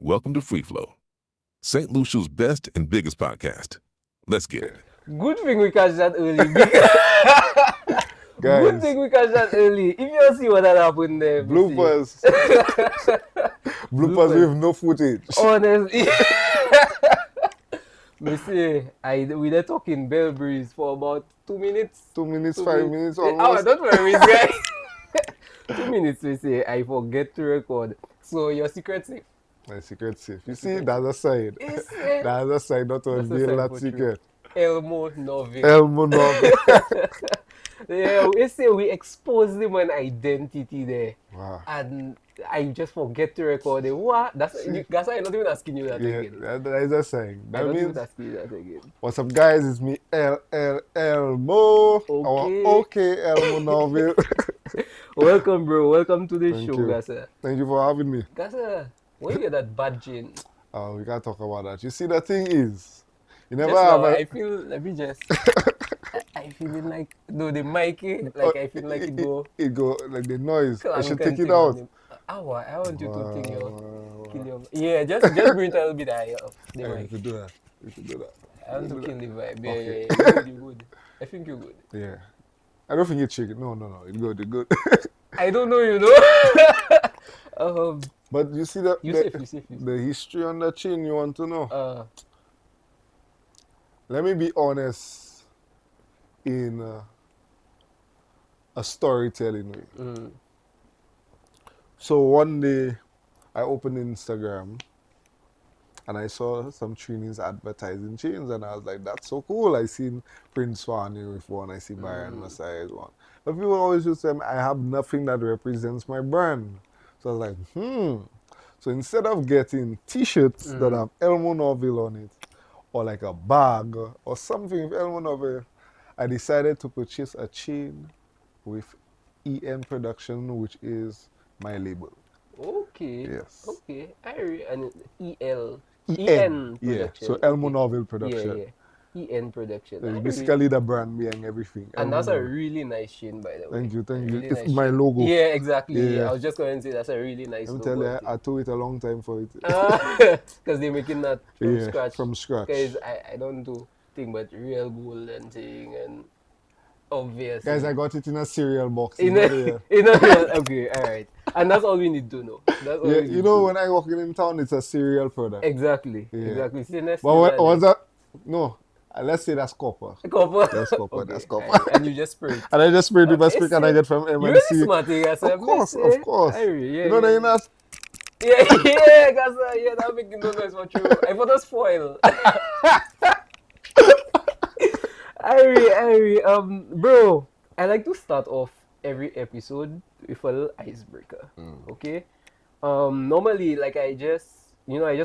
Welcome to Free Flow, St. Lucia's best and biggest podcast. Let's get it. Good thing we catch that early. Good Guys, thing we catch that early. If you see what had happened there, bloopers. Bloopers with no footage. Honestly. Me see, we were talking Bell Breeze for about 2 minutes. 2 minutes, 5 minutes Oh, almost. don't worry, guys. 2 minutes, we say, I forget to record. So your secret safe. My secret safe. You see, that's a side. Yes, That's a side, not to That's a unveil side that for secret. Elmo Novice. Elmo novel. Yeah, we say we expose them an identity there. Wow. And I just forget to record it. What? That's why I'm not even asking you that Yeah, again. that is a sign. I'm That not even means, asking you that again. what's up, guys? It's me, Elmo. Okay. Our okay Elmo novel. Welcome, bro. Welcome to the Thank show, you. Gasa. Thank you for having me. Gasa, where you get that bad gin? We can't talk about that. You see, the thing is, you never Just have now, a... I feel, let me just, I feeling like, no, the mic, like I feel like it go, It go, like the noise. I should clank take it and out. thing on him. I want you to think you Wow. kill your, yeah, just bring a little bit higher of the Hey, we mic. should do that. We should do that. I want to kill the vibe. Yeah, Okay. yeah, yeah. You're good. I think you're good. Yeah. I don't think it's chicken. No. It's good. It's good. I don't know, you know. But you see the, You the, safe. the history on the chain you want to know? Uh, Let me be honest in a storytelling way. mm, So one day I opened Instagram and I saw some trainings advertising chains and I was like, that's so cool. I seen Prince Wani with one, I see Byron Messiah with one. But people always just say, I have nothing that represents my brand. So I was like, So instead of getting t-shirts that have Elmo Novel on it, or like a bag or something with Elmo Novel, I decided to purchase a chain with EN Production, which is my label. okay. Yes. Okay. And EL. EN. Production. Yeah. So Elmo Okay. Novel Production. Yeah. EN production. It's I basically the brand behind everything. and Elmo that's a Novel. really nice chain, by the way. Thank you. Really It's nice my chain. logo. Yeah, exactly. Yeah. I was just going to say that's a really nice Let me logo. tell you, I took it a long time for it. Because they're making that from Yeah, scratch. from scratch. Because I don't do thing but real gold and thing and obvious. Guys, I got it in a cereal box. In It's a, not here. in a, okay, all right. And that's all we need to know. That's all Yeah, we need you know, to when I walk in town, it's a cereal product. Exactly. Yeah. Exactly. See, next But what was that? No, let's say that's copper. Copper. That's copper. Okay, That's copper. alright. And you just spray it. And I just sprayed with a stick and I see, get from You're MNC. really smart, you guys. Of course. Yeah, You know that you're not. yeah, guys. Yeah, that making no noise for you. I thought that's foil. Bro, I like to start off every episode with a little icebreaker. Okay. Normally, like I just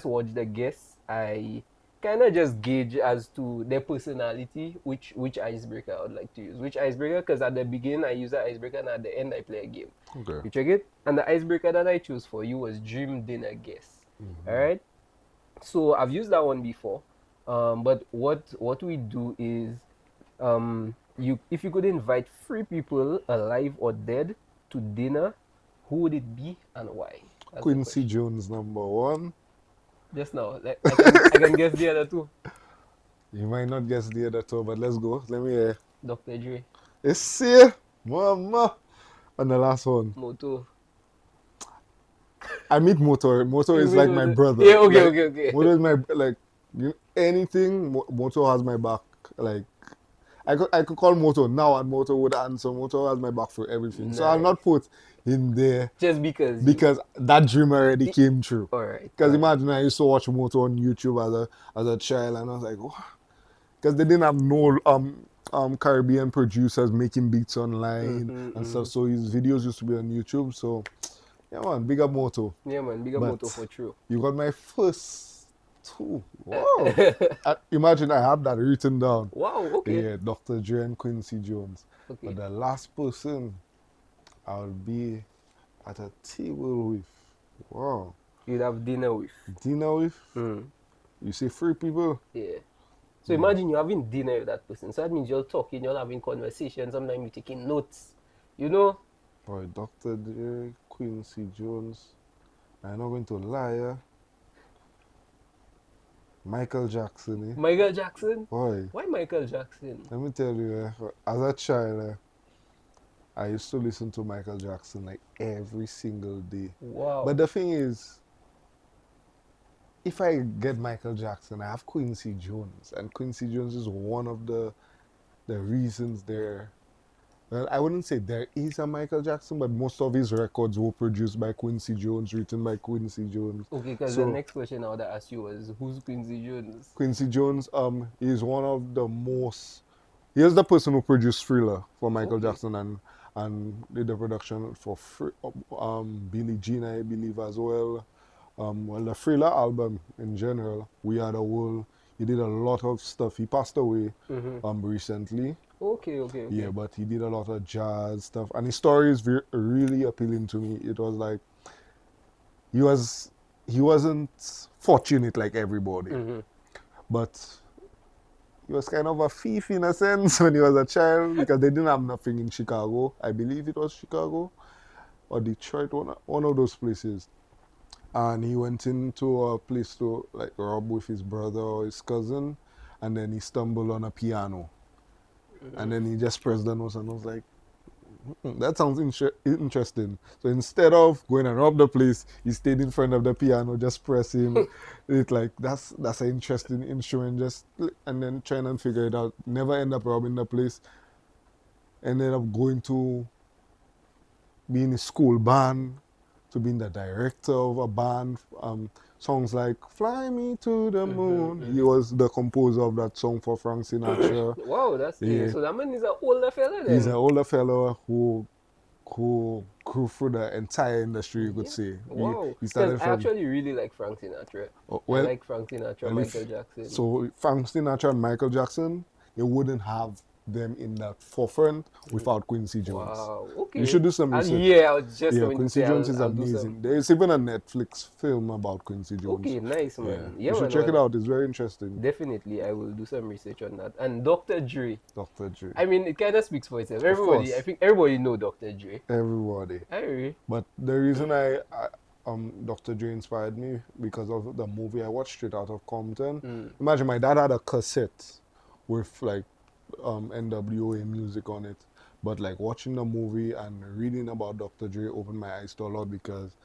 watch the guests. I kind of just gauge as to their personality, which icebreaker I would like to use. Which icebreaker? Because at the beginning I use the icebreaker, and at the end I play a game. Okay. You check it? And the icebreaker that I chose for you was Dream Dinner Guest. Alright? So I've used that one before. But what we do is if you could invite 3 people, alive or dead, to dinner, who would it be and why? That's the Quincy question. Jones, number 1. Just now. Like, I can guess the other 2. You might not guess the other 2, but let's go. Let me hear. Dr. Dre, It's see, mama. And the last one. Moto. I meet Moto. Moto is like my brother. Yeah, okay, Like, okay. Moto is my, like, anything, Moto has my back. Like, I could call Moto now and Moto would answer. Moto has my back for everything. So I'll Nice. not put him there Just because. because that dream already came true. Alright. Because imagine I used to watch Moto on YouTube as a child and I was like, what? Because they didn't have no Caribbean producers making beats online and stuff. So his videos used to be on YouTube. So yeah, man, big up Moto. Yeah, man. Bigger But Moto for true. You got my first 2. Wow. Imagine I have that written down. Wow, okay. Yeah, Dr. Dre and Quincy Jones. Okay. But the last person I'll be at a table with. Wow. You'd have dinner with. Dinner with? You say 3 people? Yeah. So imagine you're having dinner with that person. So that means you're talking, you're having conversation, sometimes you're taking notes. You know? Boy, Dr. Dre, Quincy Jones. I'm not going to lie. Michael Jackson, eh? Michael Jackson? Boy, Why Michael Jackson? let me tell you, as a child, I used to listen to Michael Jackson like every single day. Wow. But the thing is, if I get Michael Jackson, I have Quincy Jones, and Quincy Jones is one of the reasons there. Well, I wouldn't say there is a Michael Jackson, but most of his records were produced by Quincy Jones, written by Quincy Jones. Okay, because the So next question I would ask you was who's Quincy Jones? Quincy Jones, is one of the most. He is the person who produced Thriller for Michael Okay. Jackson and did the production for Billie Jean, I believe, as well. Well, the Thriller album in general, We Are the World. He did a lot of stuff. He passed away Mm-hmm. recently. Okay, okay, Yeah, okay. but he did a lot of jazz stuff, and his story is really appealing to me. It was like he was he wasn't fortunate like everybody, Mm-hmm. but he was kind of a thief in a sense when he was a child because they didn't have nothing in Chicago. I believe it was Chicago or Detroit, one of those places. And he went into a place to like rob with his brother or his cousin, and then he stumbled on a piano, and then he just pressed the notes and was like, that sounds interesting. So instead of going and rob the place, he stayed in front of the piano, just pressing it. Like that's an interesting instrument. And then trying to figure it out. Never end up robbing the place. Ended up going to being a school band, to being the director of a band. Songs like "Fly Me to the Moon." He Mm-hmm. was the composer of that song for Frank Sinatra. Wow, that's Yeah, so that man is an older fella he's an then. older fellow who grew through the entire industry, you could Yeah. say. Wow. He Because started I from, actually really like Frank Sinatra. oh, I well, like Frank Sinatra, well, Michael if Jackson. so, Frank Sinatra and Michael Jackson, you wouldn't have them in that forefront without Quincy Jones. Wow. You Okay. should do some And research. yeah, I was just Yeah, going to Quincy say Jones is I'll do some. amazing. There's even a Netflix film about Quincy Jones. Okay, nice Yeah, man. you Yeah, should man. check it Well, out. It's very interesting. definitely I will do some research on that. And Dr. Dre. Dr. Dre. I mean, it kind of speaks for itself. Of Everybody, I course, think everybody know Dr. Dre. everybody. I agree. But the reason Dr. Dre inspired me because of the movie I watched Straight Out of Compton. Mm. Imagine my dad had a cassette with like NWA music on it. But like watching the movie and reading about Dr. Dre opened my eyes to a lot because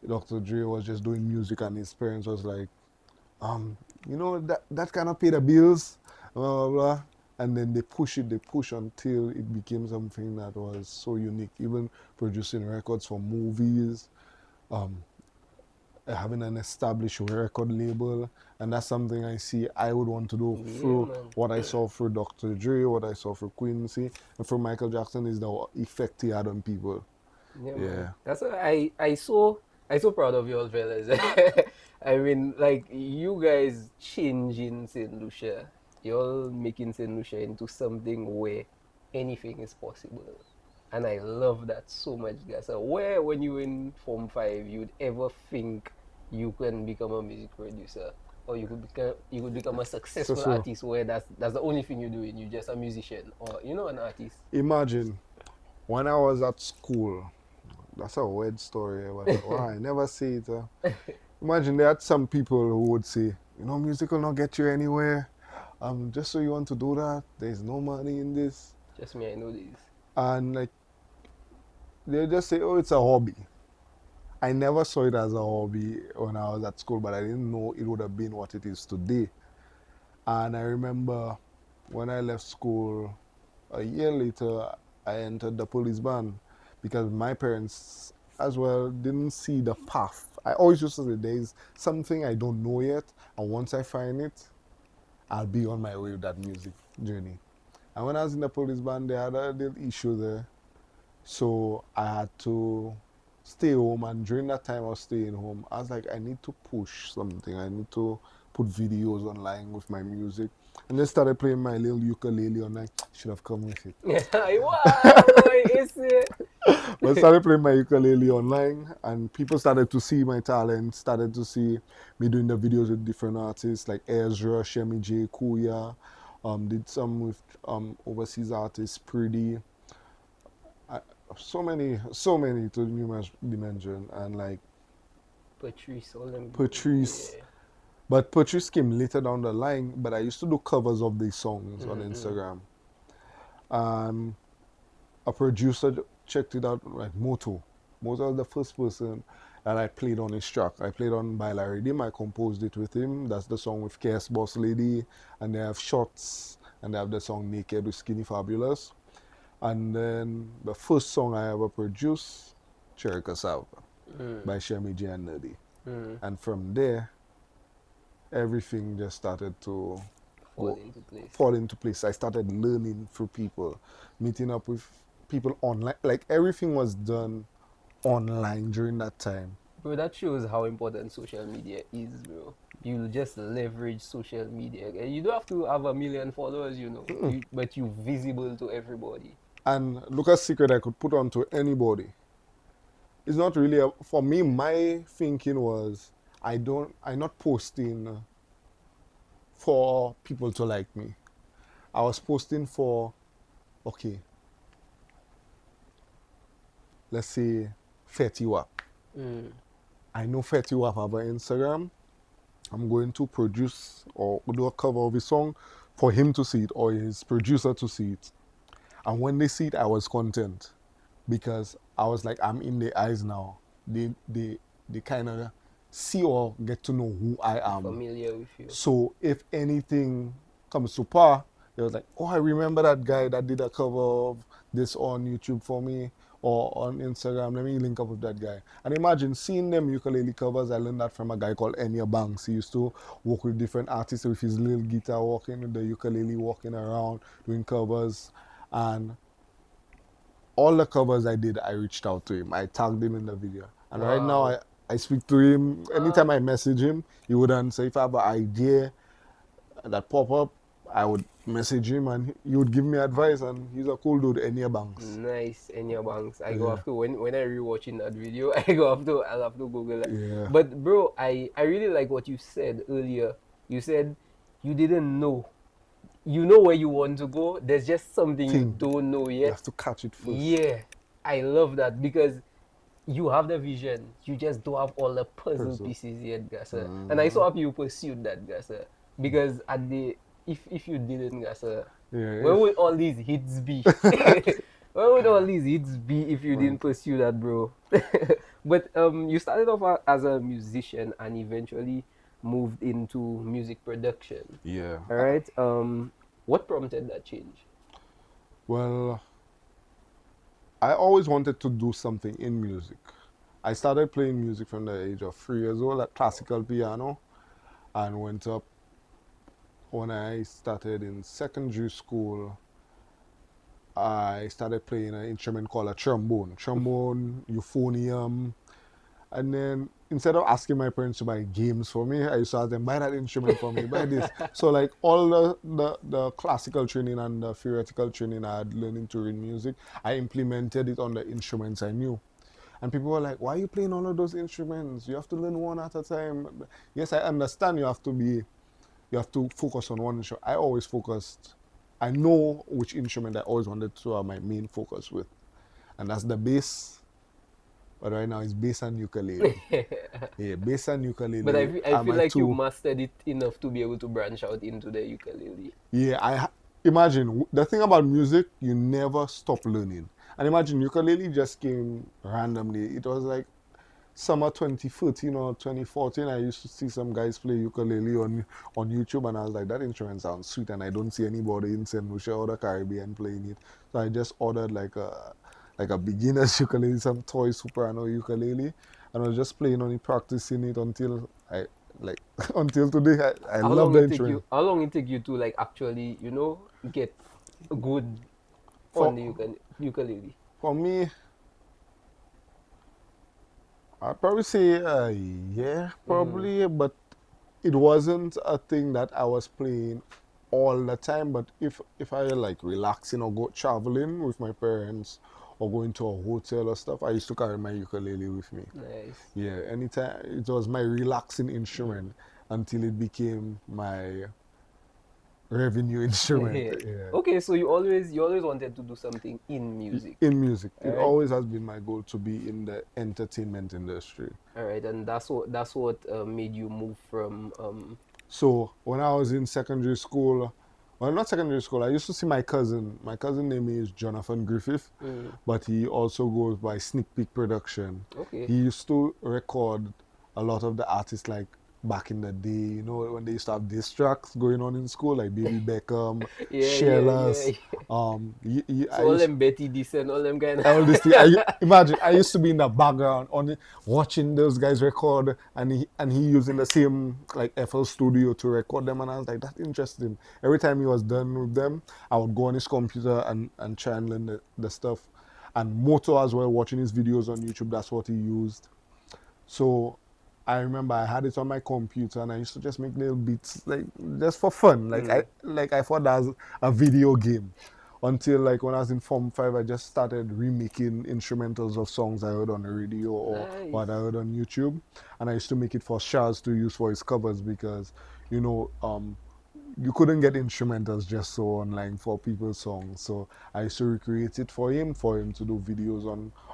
Dr. Dre was just doing music and his parents was like, um, that kind of pay the bills, blah blah blah. And then they push until it became something that was so unique. Even producing records for movies, um, having an established record label, and that's something I see I would want to do Yeah, through man. what I saw for Dr. Dre, what I saw for Quincy, and for Michael Jackson is the effect he had on people. Yeah, man. Yeah, That's why I so proud of you all fellas. I mean, like you guys changing Saint Lucia. You're making Saint Lucia into something where anything is possible. And I love that so much, guys. So where when you in Form 5 you'd ever think you can become a music producer or you could become a so successful so artist where that's the only thing you're doing. You're just a musician or an artist. imagine when I was at school. That's a weird story, but wow, I never see it. Imagine there are some people who would say, music will not get you anywhere. Just so you want to do that, there's no money in this. Just me, I know this. And like they just say, oh, it's a hobby. I never saw it as a hobby when I was at school, but I didn't know it would have been what it is today. And I remember when I left school a year later, I entered the police band because my parents as well didn't see the path. I always used to say there's something I don't know yet, and once I find it, I'll be on my way with that music journey. And when I was in the police band, they had a little issue there. So I had to stay home, and during that time I was staying home, I was like, I need to push something. I need to put videos online with my music. And then started playing my little ukulele online. Should have come with it. Wow, boy, is it? But I started playing my ukulele online, and people started to see my talent, started to see me doing the videos with different artists like Ezra, Shemi J, Kuya. Did some with overseas artists, Pretty. I, so many to mention, and like Patrice Olympic. Patrice. Yeah. But purchase came later down the line, but I used to do covers of these songs on Mm-mm. Instagram. And a producer checked it out, like Moto. Moto was the first person that I played on his track. I played on By Larry Dim, I composed it with him. That's the song with KS Boss Lady, and they have Shots, and they have the song Naked with Skinny Fabulous. And then the first song I ever produced, Cherry Cassava, Mm. by Shemi J and Nerdy. Mm. And from there, everything just started to Fall go into place. fall into place. I started learning through people, meeting up with people online. Like everything was done online during that time. Bro, that shows how important social media is, bro. You just leverage social media. You don't have to have a million followers, you know. But you visible to everybody. And look at secret I could put onto anybody. It's not really for me. My thinking was I'm not posting for people to like me. I was posting for, okay, let's say Fetty Wap. Mm. I know Fetty Wap have an Instagram. I'm going to produce or do a cover of his song for him to see it or his producer to see it. And when they see it, I was content because I was like, I'm in their eyes now. They kind of see or get to know who I am. Familiar with you. So if anything comes to par, they was like, oh, I remember that guy that did a cover of this on YouTube for me or on Instagram. Let me link up with that guy. And imagine seeing them ukulele covers. I learned that from a guy called Enya Banks. He used to work with different artists with his little guitar, walking with the ukulele, walking around, doing covers. And all the covers I did, I reached out to him. I tagged him in the video. And right now, Wow. I speak to him. Uh, Anytime I message him, he would answer. If I have an idea that pop up, I would message him and he would give me advice. And he's a cool dude, Enya Banks. Nice, Enya Banks. I go Yeah, have to when I rewatching that video, I'll have to Google that. yeah. But bro, I really like what you said earlier. You said you didn't know. You know where you want to go. There's just something you Thing. don't know You yet. have to catch it first. Yeah, I love that because you have the vision. You just don't have all the puzzle Person. pieces yet, Gasa. And I saw how you pursued that, Gasa. Because at the if you didn't, Gasa, Yeah, where if, would all these hits be? Where would all these hits be if you right. didn't pursue that, bro? But you started off as a musician and eventually moved into music production. Yeah. All right. What prompted that change? Well, I always wanted to do something in music. I started playing music from the age of 3 years old at classical piano and went up when I started in secondary school. I started playing an instrument called a trombone, euphonium, and then instead of asking my parents to buy games for me, I used to ask them, buy that instrument for me, buy this. So like all the classical training and the theoretical training I had learning to read music, I implemented it on the instruments I knew. And people were like, why are you playing all of those instruments? You have to learn one at a time. Yes, I understand you have to focus on one instrument. I always focused, I know which instrument I always wanted to have my main focus with. And that's the bass. But right now it's bass and ukulele. Yeah, bass and But ukulele I are feel my like you two. mastered it enough to be able to branch out into the ukulele. Yeah, imagine the thing about music, you never stop learning. And imagine ukulele just came randomly. It was like summer 2013 or 2014. I used to see some guys play ukulele on YouTube, and I was like, that instrument sounds sweet, and I don't see anybody in St. Lucia or the Caribbean playing it. So I just ordered like a beginner's ukulele, some toy soprano ukulele, and I was just playing on it, practicing it until I like until today. I How love long the it take you? instrument. How long it take you to like actually, get good on For the ukulele? for me, I'd probably say a year, Mm. probably, but it wasn't a thing that I was playing all the time. But if I like relaxing or go traveling with my parents or going to a hotel or stuff, I used to carry my ukulele with me. Nice. Yeah, anytime it was my relaxing instrument until it became my revenue instrument. Yeah. Yeah. Okay, so you always wanted to do something in music. In music, it Alright. always has been my goal to be in the entertainment industry. All right, and that's what made you move from So when I was in secondary school, well, not secondary school, I used to see my cousin. My cousin name is Jonathan Griffith, but he also goes by Sneak Peek Production. Okay. He used to record a lot of the artists like back in the day, you know, when they used to have diss tracks going on in school, like Baby Beckham, Yeah, Shellas. yeah. I So all used them Betty this and all them kind all of this thing. Imagine I used to be in the background on it, watching those guys record, and he using the same like FL Studio to record them, and I was like, that's interesting. Every time he was done with them, I would go on his computer and try and learn the stuff, and Moto as well, watching his videos on YouTube. That's what he used. So I remember I had it on my computer and I used to just make little beats like just for fun. I thought that was a video game. Until like when I was in Form 5, I just started remaking instrumentals of songs I heard on the radio or Nice. what I heard on YouTube. And I used to make it for Shaz to use for his covers because, you know, you couldn't get instrumentals just so online for people's songs. So I used to recreate it for him to do videos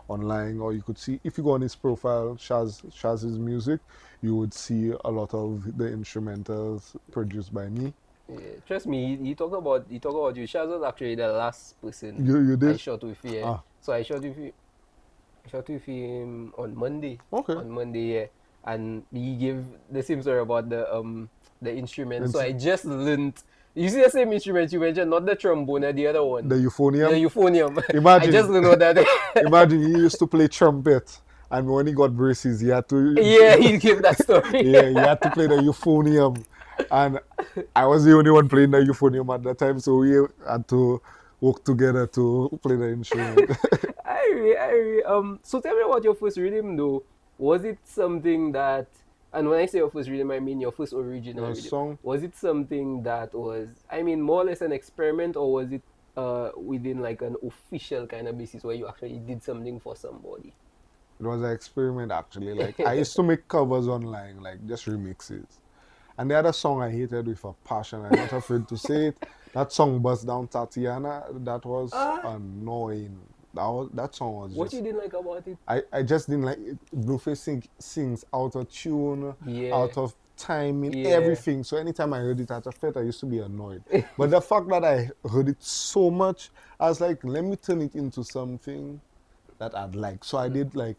online. Or you could see, if you go on his profile, Shaz's music, you would see a lot of the instrumentals produced by me. Yeah, trust me, he talk about you. Shaz was actually the last person You I did? shot with. Yeah. Ah. So I shot with him on Monday. Okay. On Monday, yeah. And he gave the same story about the instrument. So I Instru- just learned. You see the same instrument you mentioned, not the trombone, the other one. The euphonium? The euphonium. Imagine. I just learned what that is. Imagine he used to play trumpet, and when he got braces, he had to. Yeah, he gave that story. Yeah, he had to play the euphonium, and I was the only one playing the euphonium at that time, so we had to work together to play the instrument. So tell me about your first rhythm though. Was it something that, and when I say your first rhythm, I mean your first original Your rhythm. song? Was it something that was, I mean, more or less an experiment, or was it within like an official kind of basis where you actually did something for somebody? It was an experiment actually. Like I used to make covers online, like just remixes. And the other song I hated with a passion, I'm not afraid to say it. That song Bust Down Tatiana, that was annoying. That song was What just you didn't like about it? I just didn't like it. Blueface sings out of tune, Yeah. out of timing, Yeah. everything. So anytime I heard it at a fete, I used to be annoyed. But the fact that I heard it so much, I was like, let me turn it into something that I'd like. So I did like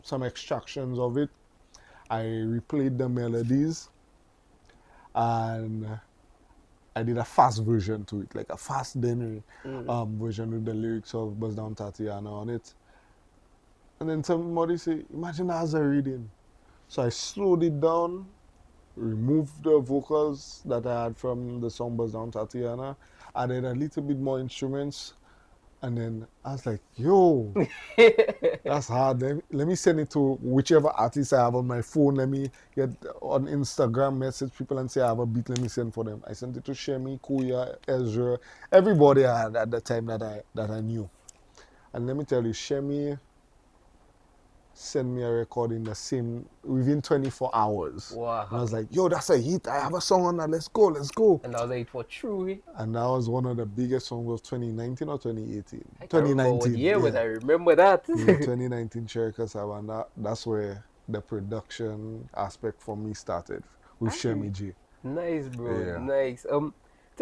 some extractions of it. I replayed the melodies and I did a fast version to it, like a fast Denry version with the lyrics of Buzz Down Tatiana on it. And then somebody say, imagine that as a reading. So I slowed it down, removed the vocals that I had from the song Buzz Down Tatiana, added a little bit more instruments, and then I was like, yo, that's hard. Let me send it to whichever artist I have on my phone. Let me get on Instagram, message people and say I have a beat, let me send for them. I sent it to Shemi, Kuya, Ezra, everybody I had at the time that I knew. And let me tell you, Shemi sent me a recording within 24 hours. Wow. And I was like, yo, that's a hit. I have a song on that. Let's go, let's go. And that was like for true. And that was one of the biggest songs of 2019 or 2018? I can't remember what 2019. year, but yeah. I remember that. Yeah, 2019 Cherokee Savannah. That's where the production aspect for me started with Shemi G. Nice, bro. Yeah. Nice. Tell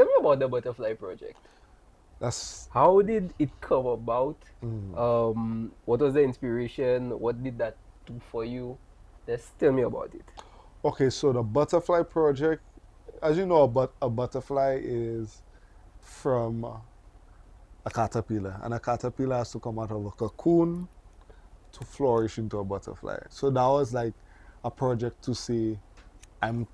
me about the Butterfly Project. That's How did it come about? Mm. What was the inspiration? What did that do for you? Just tell me about it. okay. So the Butterfly Project, as you know, a butterfly is from a caterpillar, and a caterpillar has to come out of a cocoon to flourish into a butterfly. So that was like a project to say, I'm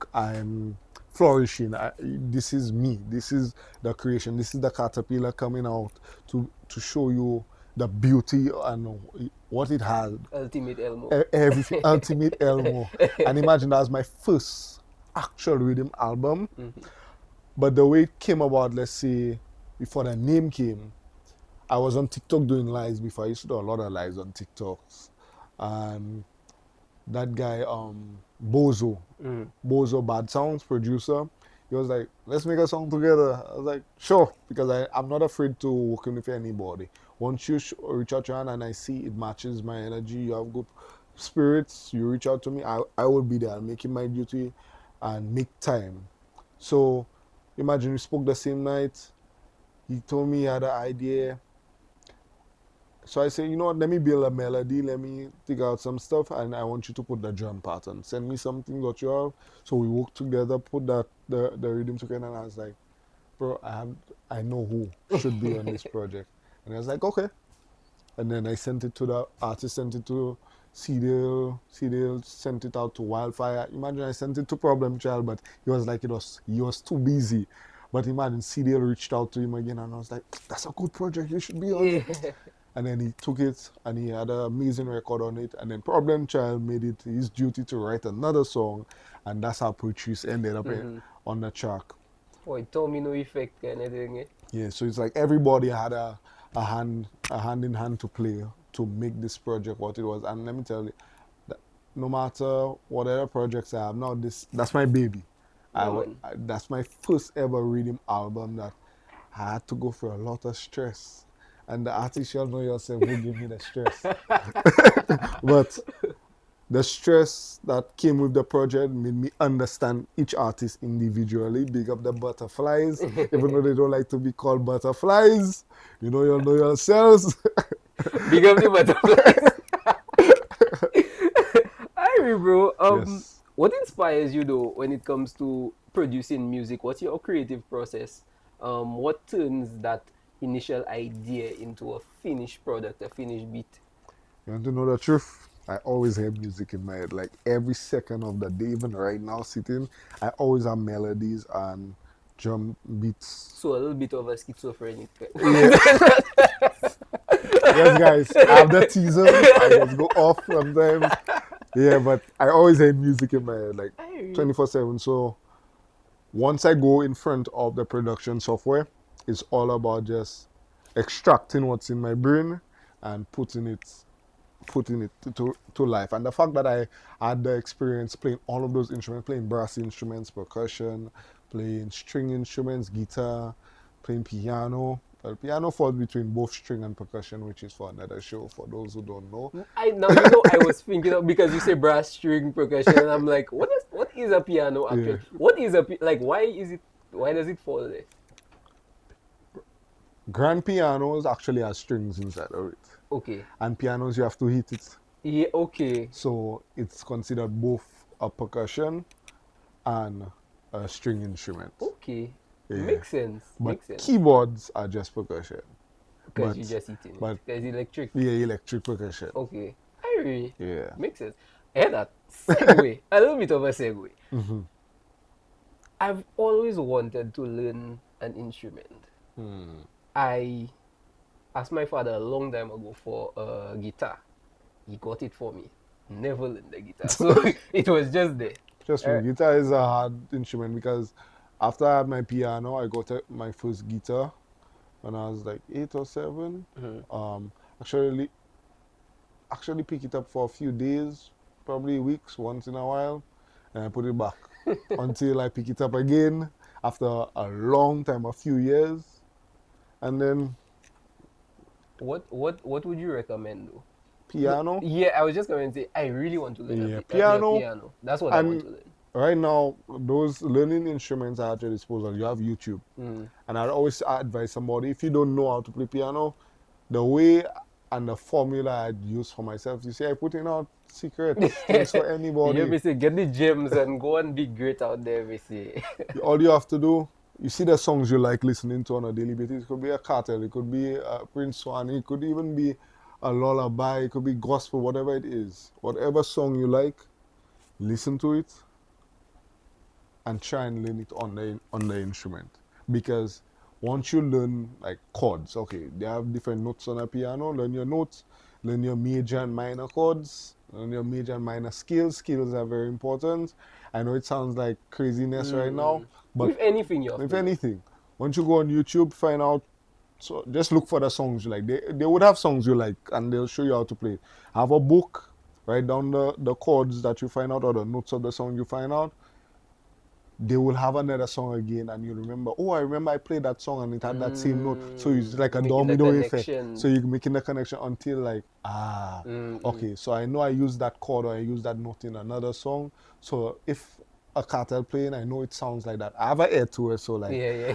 flourishing. This is me. This is the creation. This is the caterpillar coming out to show you the beauty and what it has. Ultimate Elmo. Everything, ultimate Elmo. And imagine that was my first actual rhythm album. But the way it came about, let's say, before the name came, I was on TikTok doing lives before. I used to do a lot of lives on TikToks. And that guy, Bozo Bad Sounds producer, He was like, let's make a song together. I was like, sure, because I'm not afraid to working with anybody. Once you reach out to your hand and I see it matches my energy, you have good spirits, you reach out to me, I will be there. I'll make it my duty and make time. So imagine we spoke the same night. He told me he had an idea. So I say, you know what, let me build a melody, let me dig out some stuff, and I want you to put the drum pattern. Send me something that you have. So we worked together, put the rhythm together, and I was like, bro, I know who should be on this project. And I was like, okay. And then I sent it to the artist, sent it to CDL sent it out to Wildfire. Imagine I sent it to Problem Child, but he was like, he was too busy. But imagine CDL reached out to him again, and I was like, that's a good project, you should be on it. Yeah. And then he took it and he had an amazing record on it. And then Problem Child made it his duty to write another song. And that's how Patrice ended up on the track. Oh, it told me no effect kind of thing. Eh? Yeah, so it's like everybody had a hand in hand to play to make this project what it was. And let me tell you, that no matter what other projects I have now, that's my baby. Yeah, That's my first ever rhythm album that I had to go through a lot of stress. And the artist, you'll know yourself, will give me the stress. But the stress that came with the project made me understand each artist individually. Big up the butterflies, even though they don't like to be called butterflies. You know, you'll know yourselves. Big up the butterflies. Alright, bro. Yes. What inspires you though when it comes to producing music? What's your creative process? What turns that initial idea into a finished product, a finished beat? You want to know the truth? I always have music in my head. Like every second of the day, even right now sitting, I always have melodies and drum beats. So a little bit of a schizophrenic. Yes, guys, I have the teaser. I just go off sometimes. Yeah, but I always have music in my head, like 24/7. So once I go in front of the production software, it's all about just extracting what's in my brain and putting it to life. And the fact that I had the experience playing all of those instruments, playing brass instruments, percussion, playing string instruments, guitar, playing piano. Well, piano falls between both string and percussion, which is for another show for those who don't know. I was thinking of, because you say brass string percussion, and I'm like, what is a piano actually? Yeah. What is like, why does it fall there? Grand pianos actually has strings inside of it. Okay. And pianos, you have to hit it. Yeah, okay. So it's considered both a percussion and a string instrument. Okay. Yeah. Makes sense. But Makes sense. keyboards are just percussion. Because you just eating it. but- Because electric. Yeah, electric percussion. Okay. I agree. Yeah. Makes sense. And that segue, a little bit of a segue. Mm-hmm. I've always wanted to learn an instrument. I asked my father a long time ago for a guitar. He got it for me. Never learned the guitar. So it was just there. Trust me, guitar is a hard instrument because after I had my piano, I got my first guitar when I was like 8 or 7. Actually pick it up for a few days, probably weeks, once in a while, and I put it back until I pick it up again after a long time, a few years, and then What would you recommend though? piano. Yeah, I was just going to say I really want to learn Yeah, a piano. piano. That's what I want to learn. Right now, those learning instruments are at your disposal. You have YouTube. And I'd always advise somebody, if you don't know how to play piano, the way and the formula I'd use for myself, you see, I put in out secrets things for anybody. You hear me say, get the gems and go and be great out there, we say. All you have to do, you see the songs you like listening to on a daily basis. It could be a cartel, it could be a Prince Swan, it could even be a lullaby, it could be gospel, whatever it is. Whatever song you like, listen to it and try and learn it on the instrument. Because once you learn like chords, okay, they have different notes on a piano, learn your notes, learn your major and minor chords, learn your major and minor scales. Scales are very important. I know it sounds like craziness right now, but With anything you have if to learn. anything, once you go on YouTube, find out, so just look for the songs you like. They would have songs you like and they'll show you how to play. Have a book, write down the chords that you find out or the notes of the song you find out. they will have another song again, and you remember, oh, I remember I played that song and it had that same note. So it's like a Making the domino effect. connection. So you're making the connection until like, okay, so I know I used that chord or I used that note in another song. So if a cartel playing, I know it sounds like that. I have an ear to it, so like Yeah.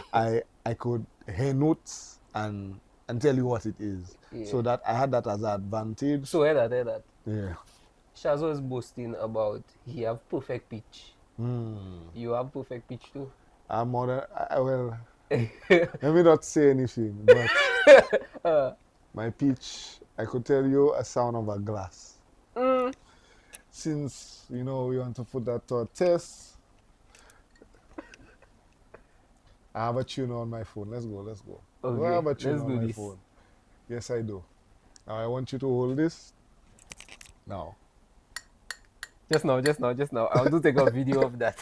I could hear notes and tell you what it is. Yeah. So that I had that as an advantage. So hear that. Yeah. Shaz was boasting about he have perfect pitch. Hmm. You have perfect pitch too. I'm on well, let me not say anything, but my pitch, I could tell you a sound of a glass. Since, we want to put that to a test, I have a tuner on my phone. Let's go. Do I have a tuner let's on do my this. phone? Yes, I do. Now, I want you to hold this. Now. Just now. I want to take a video of that.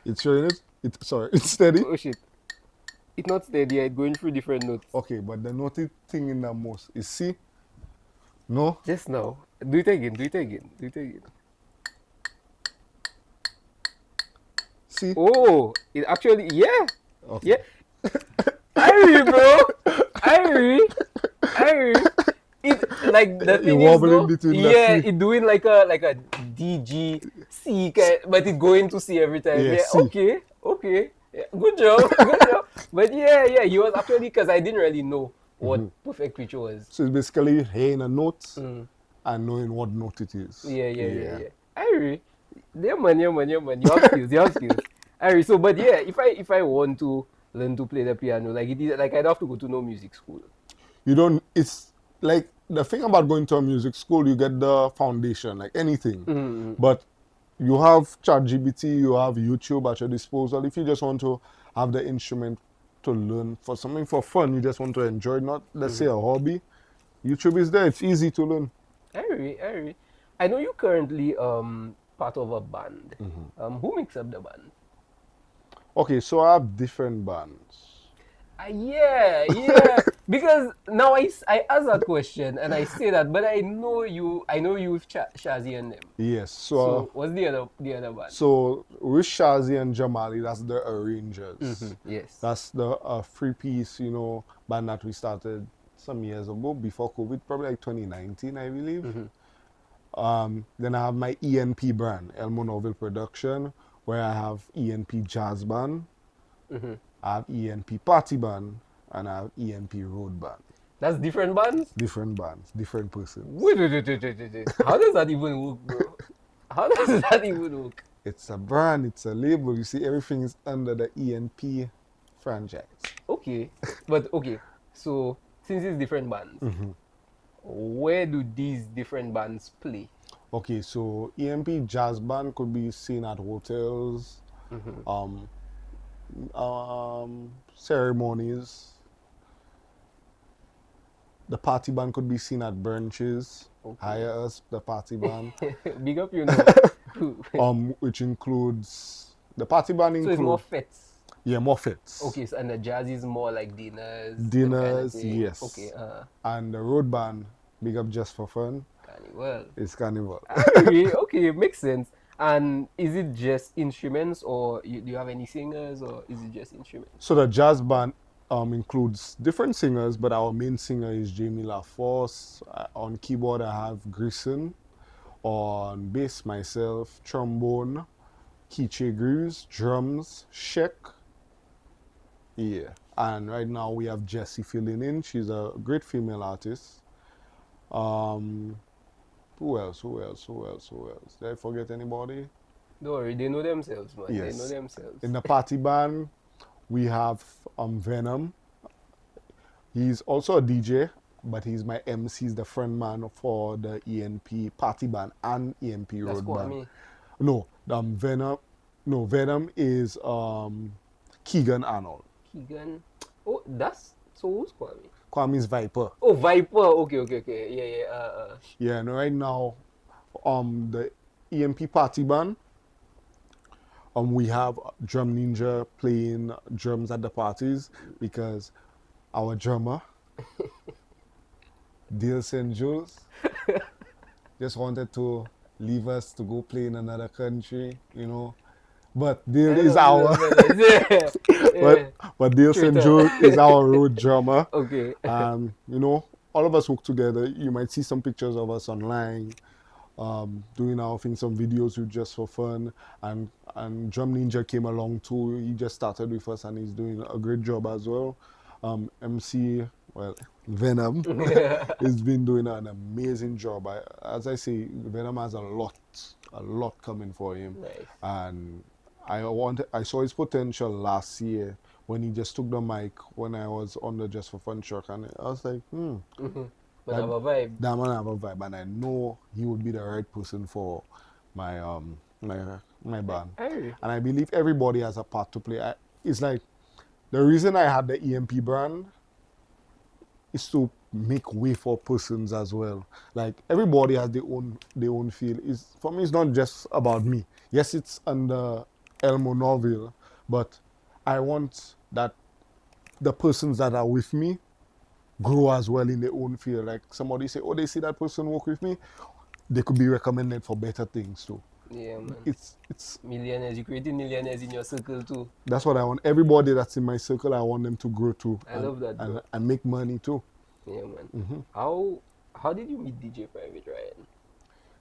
It's showing it? It's steady? Oh shit. It's not steady, it's going through different notes. Okay, but the naughty thing in the most is C. No? Just now. Do it again. C. Oh, it actually, yeah. Okay. Yeah. Irie, bro. Irie. It like the You thing is wobble in though, between the yeah, C. it doing like a D G C kind, but it going to C every time. Yeah, Yeah, C. okay. Yeah, good job. But yeah, he was actually because I didn't really know what perfect pitch was. So it's basically hearing a note and knowing what note it is. Yeah. Irie, yeah man. You have skills. Irie, so but yeah, if I want to learn to play the piano, like it is like I'd have to go to no music school. You don't, it's like the thing about going to a music school, you get the foundation, like anything. But you have ChatGPT, you have YouTube at your disposal. If you just want to have the instrument to learn for something for fun, you just want to enjoy, not let's say a hobby, YouTube is there. It's easy to learn. Irie. I know you currently part of a band. Who makes up the band? Okay, so I have different bands. Yeah. Because now I ask that question and I say that, but I know you with Shazzy and them. Yes, So what's the other band? so with Shazi and Jamali, that's the arrangers. Yes. That's the three-piece, band that we started some years ago, before COVID, probably like 2019, I believe. Then I have my ENP brand, Elmo Novel Production, where I have ENP Jazz Band, I have ENP Party Band, and I have ENP Road Band. That's different bands? Different bands, different persons. Wait. How does that even work, bro? How does that even work? It's a brand, it's a label. You see, everything is under the ENP franchise. Okay. But okay. So since it's different bands, where do these different bands play? Okay, so EMP Jazz Band could be seen at hotels, ceremonies. The party band could be seen at brunches. Hire us, the party band. Big up, Which includes the party band So it's more include fets. yeah, more fits. Okay, so, and the jazz is more like dinners. them kind of Dinners, thing. yes. Okay, And the road band, big up just for fun. carnival. It's carnival. Okay, makes sense. And is it just instruments, or do you have any singers, or is it just instruments? So the jazz band includes different singers, but our main singer is Jamie LaForce. On keyboard, I have Grison. On bass, myself. Trombone, Kiche Grooves. Drums, Shek. Yeah. And right now we have Jessie filling in. She's a great female artist. Who else? Did I forget anybody? Don't worry, they know themselves, man. Yes. They know themselves. In the party band, we have Venom. He's also a DJ, but he's my MC. He's the front man for the ENP party band and ENP That's road band. Kwame. No, Venom. No, Venom is Keegan Arnold. Keegan. Oh, that's so who's Kwame? Kwame's Viper. Oh, Viper. Okay. Yeah. Yeah, and right now, the EMP party band, we have Drum Ninja playing drums at the parties because our drummer Dear St. Jules just wanted to leave us to go play in another country, you know. But there I is love our those fellas. Yeah. but Yeah. but Dear St. Traitor. Jules is our road drummer. Okay. You know, all of us work together. You might see some pictures of us online, doing our thing, some videos with just for fun. And Drum Ninja came along too. He just started with us and he's doing a great job as well. MC, well, Venom has been doing an amazing job. As I say, Venom has a lot coming for him. Nice. And I saw his potential last year when he just took the mic when I was on the Just for Fun truck, and I was like, But that have a vibe. that man have a vibe, and I know he would be the right person for my my band. Hey. And I believe everybody has a part to play. It's like the reason I had the EMP brand is to make way for persons as well. Like everybody has their own feel. It's for me. It's not just about me. Yes, it's under Elmo novel, but I want that the persons that are with me grow as well in their own field. Like somebody say, oh, they see that person work with me, they could be recommended for better things too. Yeah, man. It's Millionaires. You creating millionaires in your circle too. That's what I want. Everybody that's in my circle, I want them to grow too. I love that, bro. And make money too. Yeah, man. How did you meet DJ Private Ryan?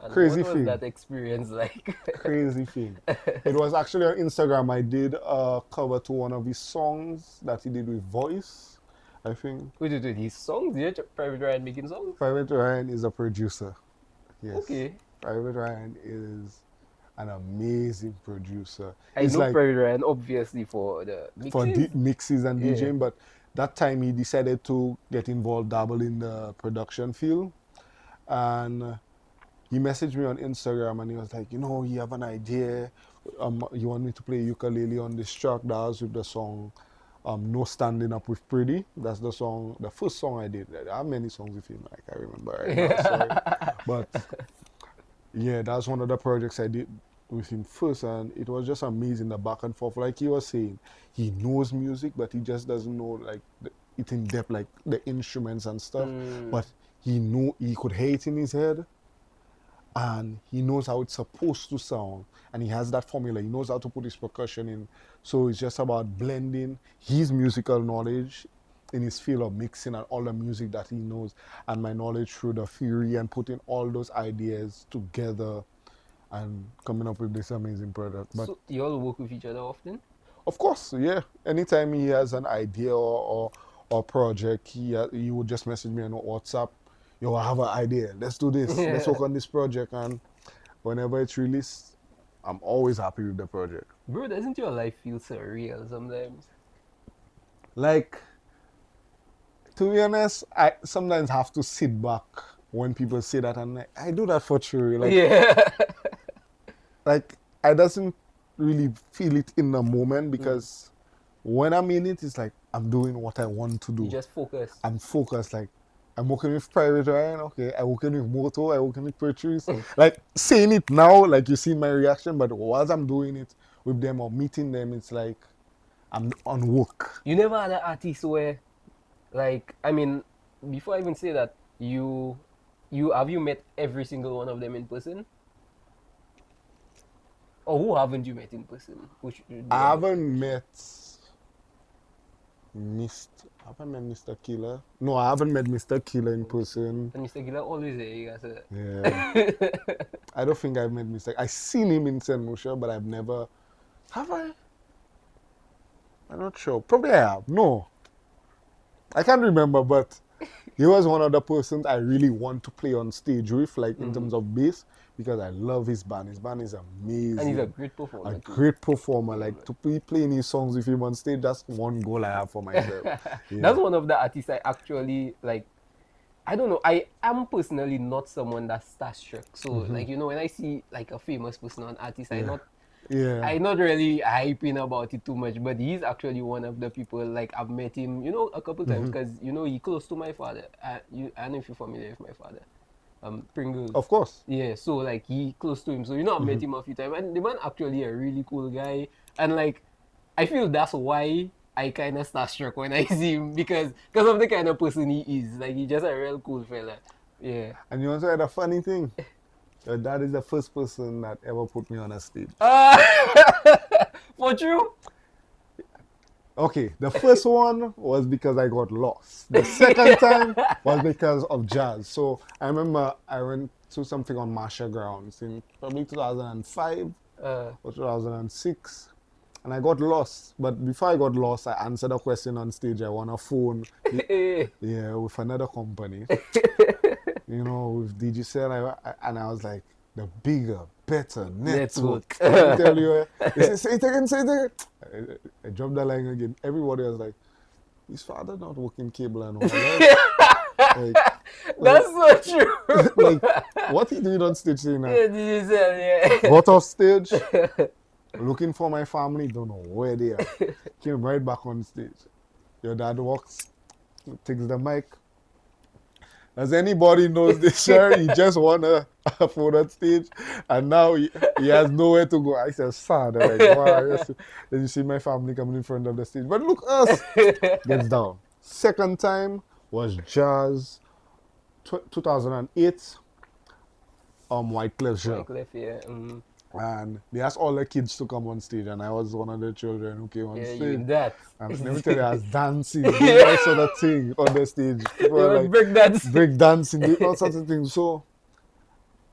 And Crazy what was thing. that experience like? Crazy thing. It was actually on Instagram. I did a cover to one of his songs that he did with voice, I think. Wait, his songs? DJ Private Ryan making songs? Private Ryan is a producer. Yes. Okay. Private Ryan is an amazing producer. I It's know like Private Ryan obviously for the mixes. for mixes and Yeah. DJing, but that time he decided to get involved, dabble in the production field, and he messaged me on Instagram and he was like, you know, you have an idea, you want me to play ukulele on this track. That was with the song No Standing Up with Pretty. That's the song, the first song I did. I have many songs with him, I can't remember right now, sorry. But yeah, that's one of the projects I did with him first, and it was just amazing, the back and forth. Like he was saying, he knows music, but he just doesn't know like it in depth, like the instruments and stuff. But he could hear it in his head, and he knows how it's supposed to sound, and he has that formula. He knows how to put his percussion in. So it's just about blending his musical knowledge in his field of mixing and all the music that he knows, and my knowledge through the theory, and putting all those ideas together and coming up with this amazing product. But So you all work with each other often? of course, yeah, anytime he has an idea or project, he would just message me on WhatsApp. Yo, I have an idea. Let's do this. Let's work on this project. And whenever it's released, I'm always happy with the project. Bro, doesn't your life feel surreal sometimes? Like, to be honest, I sometimes have to sit back when people say that, and like, I do that for true. Like, Yeah. like I doesn't really feel it in the moment, because when I'm in it, it's like I'm doing what I want to do. You just focus. I'm focused. Like I'm working with Private Ryan, okay. I'm working with Moto. I'm working with Patrice. Like saying it now, like you see my reaction, but whilst I'm doing it with them or meeting them, it's like I'm on work. You never had an artist where, like, I mean, before I even say that, you have you met every single one of them in person? Or who haven't you met in person? Which I haven't met Mr. Killer. No, I haven't met Mr. Killer in person. And Mr. Gila always there, you guys. Yeah. I don't think I've met Mr. I seen him in St. Lucia, but I've never. Have I? I'm not sure. Probably I have. No. I can't remember, but he was one of the persons I really want to play on stage with, like in terms of bass, because I love his band. His band is amazing. And he's a great performer. A too. great performer. Like to be playing his songs with him on stage, that's one goal I have for myself. Yeah. That's one of the artists I actually like. I don't know. I am personally not someone that's starstruck. So like when I see like a famous person or an artist, Yeah. I'm not really hyping about it too much. But he's actually one of the people. Like I've met him, a couple times because he's close to my father. I don't know if you're familiar with my father. Pringles. Of course. Yeah, so like he close to him. So I met him a few times, and the man actually a really cool guy. And like I feel that's why I kind of starstruck when I see him because of the kind of person he is. Like, he's just a real cool fella. Yeah. And you also had a funny thing. Your dad is the first person that ever put me on a stage. For true? Okay, the first one was because I got lost. The second time was because of jazz. So I remember I went to something on Marsha Grounds in probably 2005 or 2006. And I got lost. But before I got lost, I answered a question on stage. I won a phone. Yeah, with another company. You know, with DGCell. And I was like, the bigger, better network. Let me tell you, they say it again, say it again. I dropped the line again. Everybody was like, his father not working cable and wire. That's so true. Like, what he doing on stage saying that? Yeah, DGCL, yeah. Got off stage, looking for my family, don't know where they are. Came right back on stage. Your dad walks, takes the mic. As anybody knows this, sir, he just won a phone on stage, and now he has nowhere to go. I said, sad. They're like, wow. Yes. Then you see my family coming in front of the stage. But look, us gets down. Second time was jazz, 2008, White Cliff show. White Cliff, yeah. And they asked all the kids to come on stage, and I was one of the children who came on Yeah, stage. you in that. And let me tell you, I was dancing, doing all sort of thing on the stage. People You were were like break dance. break dancing, doing all sorts of things. So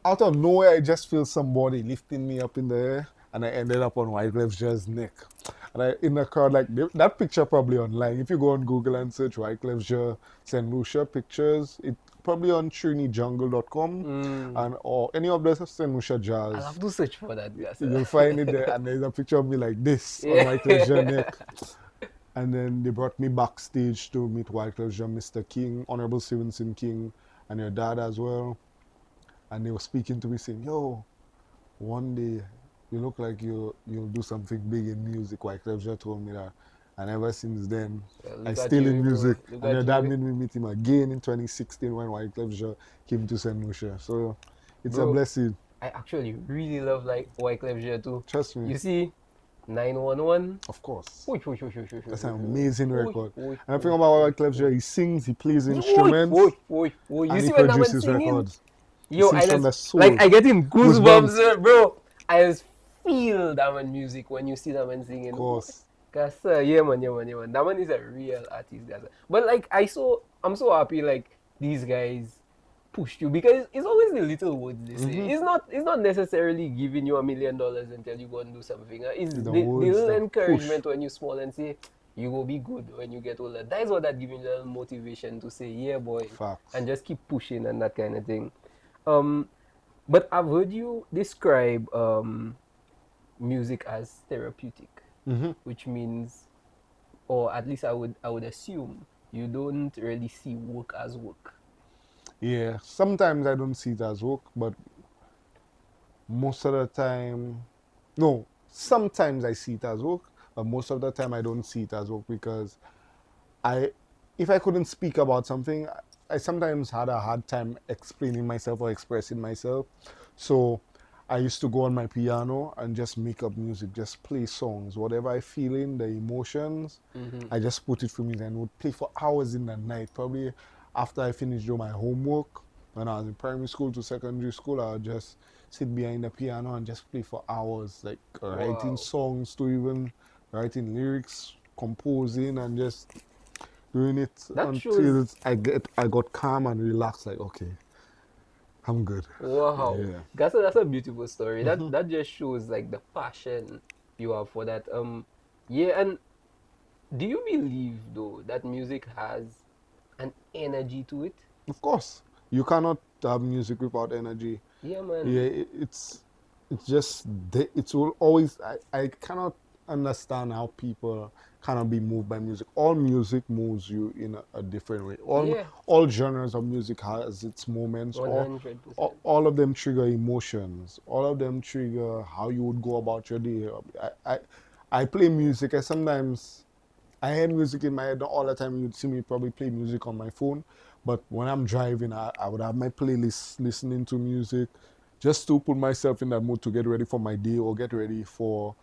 out of nowhere, I just feel somebody lifting me up in the air, and I ended up on White Cliff's just neck. And I in the crowd, like that picture probably online. If you go on Google and search White Cliff's St. Lucia pictures, it probably on TriniJungle.com and or any of the St. Lucia jazz. I'll have to search for that, guys. You'll find it there, and there's a picture of me like this Yeah. on White Cliff's neck. And then they brought me backstage to meet White Cliff's Mr. King, Honorable Stevenson King, and your dad as well. And they were speaking to me saying, yo, one day you look like you'll do something big in music. White Cliff just told me that. And ever since then, Look I at still you, in bro. music. Look And your at dad you. made me meet him again in 2016 when White Cliff came to St. Lucia. So it's a Bro. blessing. I actually really love like White Cliff J too. Trust me. You see, 911. Of course. That's That's an amazing record. Oy, And the thing about White Cliff he sings, he plays instruments, You and see he when that man produces singing? records. Yo, sings I from just the soul. like I get in Goosebumps. goosebumps, bro. I just feel that man music when you see that man singing. Of course. Cause yeah man. That man is a real artist, guys. But like I'm so happy like these guys pushed you because it's always the little words they say. Mm-hmm. It's not necessarily giving you $1 million until you go and do something. It's The the words, little the encouragement push. when you small and say you will be good when you get older. That is what that giving you a little motivation to say, yeah boy. Facts. And just keep pushing and that kind of thing. But I've heard you describe music as therapeutic, which means, or at least I would assume, you don't really see work as work. Yeah, sometimes I don't see it as work, but most of the time, no, sometimes I see it as work, but most of the time I don't see it as work because if I couldn't speak about something, I sometimes had a hard time explaining myself or expressing myself. So I used to go on my piano and just make up music, just play songs, whatever I feel in, the emotions, I just put it for music and would play for hours in the night. Probably after I finished doing my homework, when I was in primary school to secondary school, I would just sit behind the piano and just play for hours, like writing Wow. songs to even writing lyrics, composing, and just doing it That until shows- I got calm and relaxed. Like, okay, I'm good. Wow. Yeah. That's a beautiful story. That just shows like the passion you have for that. Yeah, and do you believe though that music has an energy to it? Of course, you cannot have music without energy. Yeah, man. Yeah, it's just it will always. I cannot understand how people cannot be moved by music. All music moves you in a different way. Yeah. All genres of music has its moments. 100%. All of them trigger emotions. All of them trigger how you would go about your day. I play music. I hear music in my head all the time. You'd see me probably play music on my phone. But when I'm driving, I would have my playlist listening to music just to put myself in that mood to get ready for my day or get ready for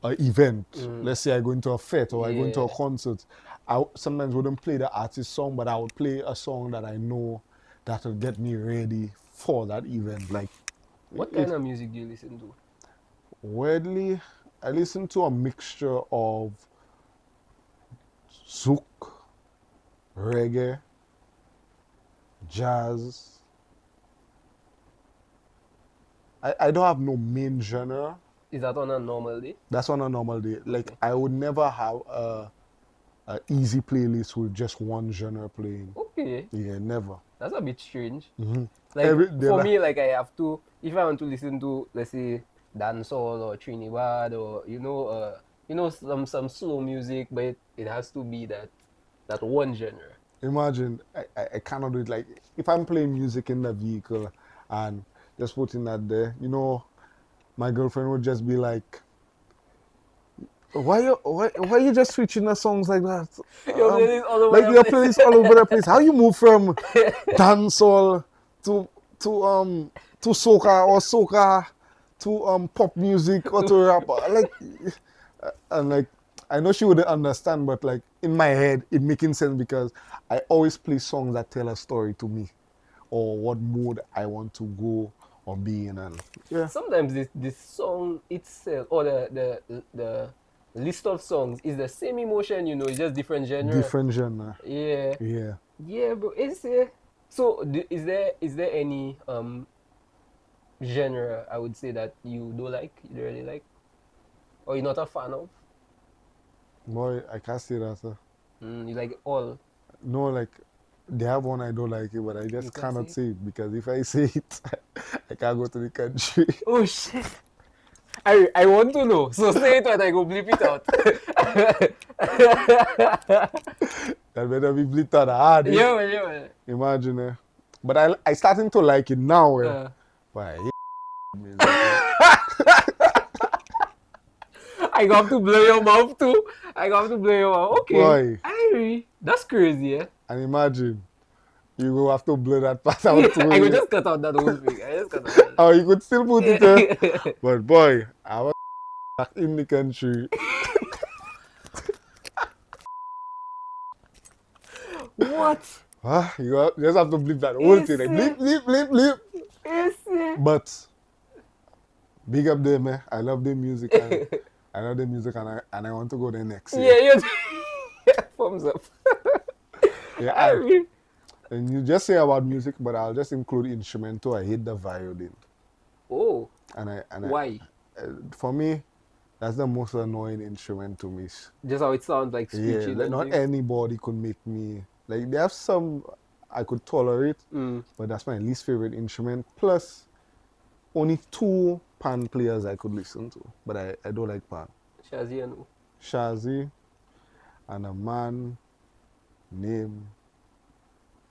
an event. Let's say I go into a fete or I go into a Yeah. concert. I sometimes wouldn't play the artist song, but I would play a song that I know that will get me ready for that event. Like What it kind of music do you listen to? weirdly, I listen to a mixture of zouk, reggae, jazz. I don't have no main genre. Is that on a normal day? That's on a normal day. Like Okay. I would never have a easy playlist with just one genre playing. Okay. Yeah, never. That's a bit strange. Like Every day, for like, me, like I have to, if I want to listen to, let's say, dancehall or Trinidad or some slow music, but it has to be that one genre. imagine I cannot do it. Like if I'm playing music in the vehicle and just putting that there, my girlfriend would just be like, why you just switching the songs like that? Your playlist all over Like the your place. playlist all over the place. How you move from dancehall to to um to soca or soca to pop music or to rap? Like and like I know she wouldn't understand, but like in my head it making sense because I always play songs that tell a story to me or what mood I want to go or be in, and yeah, Sometimes this song itself or the list of songs is the same emotion, it's just different genre. different genre. Yeah. Yeah. Yeah, bro. So is there any genre I would say that you don't like, you don't really like, or you're not a fan of? Boy, I can't say that. You like all. No, like they have one I don't like it, but I You just can say cannot it. say it because if I say it, I can't go to the country. Oh shit. I want to know. So say it and I go bleep it out. That better be blitter hard. Yeah, man, yeah, man. Imagine. But I starting to like it now. Uh, But I hate music. I got to blow your mouth too. I got to blow your mouth. Okay. Boy, That's crazy, yeah. and imagine you will have to blur that part out too. I could just cut out that whole thing. I just cut out that. Oh, you could still put it there. But boy, I was back in the country. What? Just have to bleep that whole thing. Like, bleep, bleep, bleep, bleep. Yes, yeah. But big up them, man. I love their music and I love their music and I want to go there next year. Yeah, thumbs up. Yeah, I mean, and you just say about music, but I'll just include instrumental. I hate the violin. oh, And why? For me, that's the most annoying instrument to me. Just how it sounds like Yeah, screeching like and not things. anybody could make me like. They have some I could tolerate, Mm. but that's my least favorite instrument. Plus, only two pan players I could listen to, but I don't like pan. Shazzy and who? Shazzy and a man named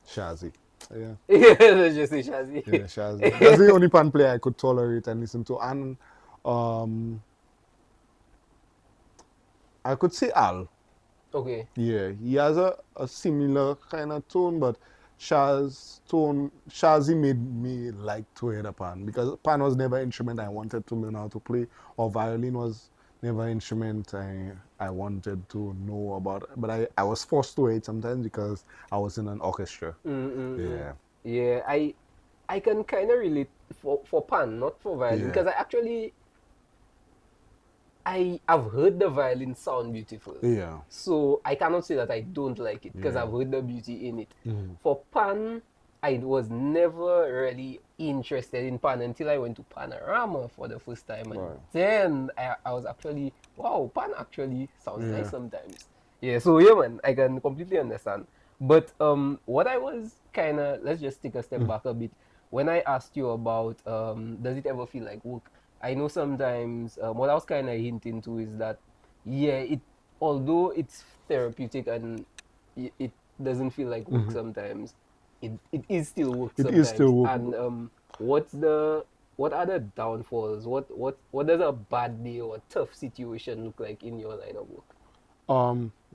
Shazzy. Yeah, Yeah, let's just say Shazzy. yeah, Shazzy. That's the only pan player I could tolerate and listen to. And um, I could say Al. Okay. Yeah, he has a similar kind of tone, but Shazzy made me like to hear the pan because pan was never an instrument I wanted to learn how to play, or violin was never an instrument I wanted to know about. But I was forced to hear it sometimes because I was in an orchestra. Yeah, Yeah, I can kind of relate for pan, not for violin, Yeah. because I've heard the violin sound beautiful. yeah, So I cannot say that I don't like it because Yeah. I've heard the beauty in it. For pan, I was never really interested in pan until I went to Panorama for the first time, and Right. then I was actually, wow, pan actually sounds Yeah. nice sometimes. Yeah, so yeah, man, I can completely understand. But what I was kind of, let's just take a step back a bit. When I asked you about does it ever feel like work? I know sometimes what I was kind of hinting to is that yeah, although it's therapeutic and it doesn't feel like work sometimes, it is still work It sometimes. is still work. And what are the downfalls? What does a bad day or tough situation look like in your line of work?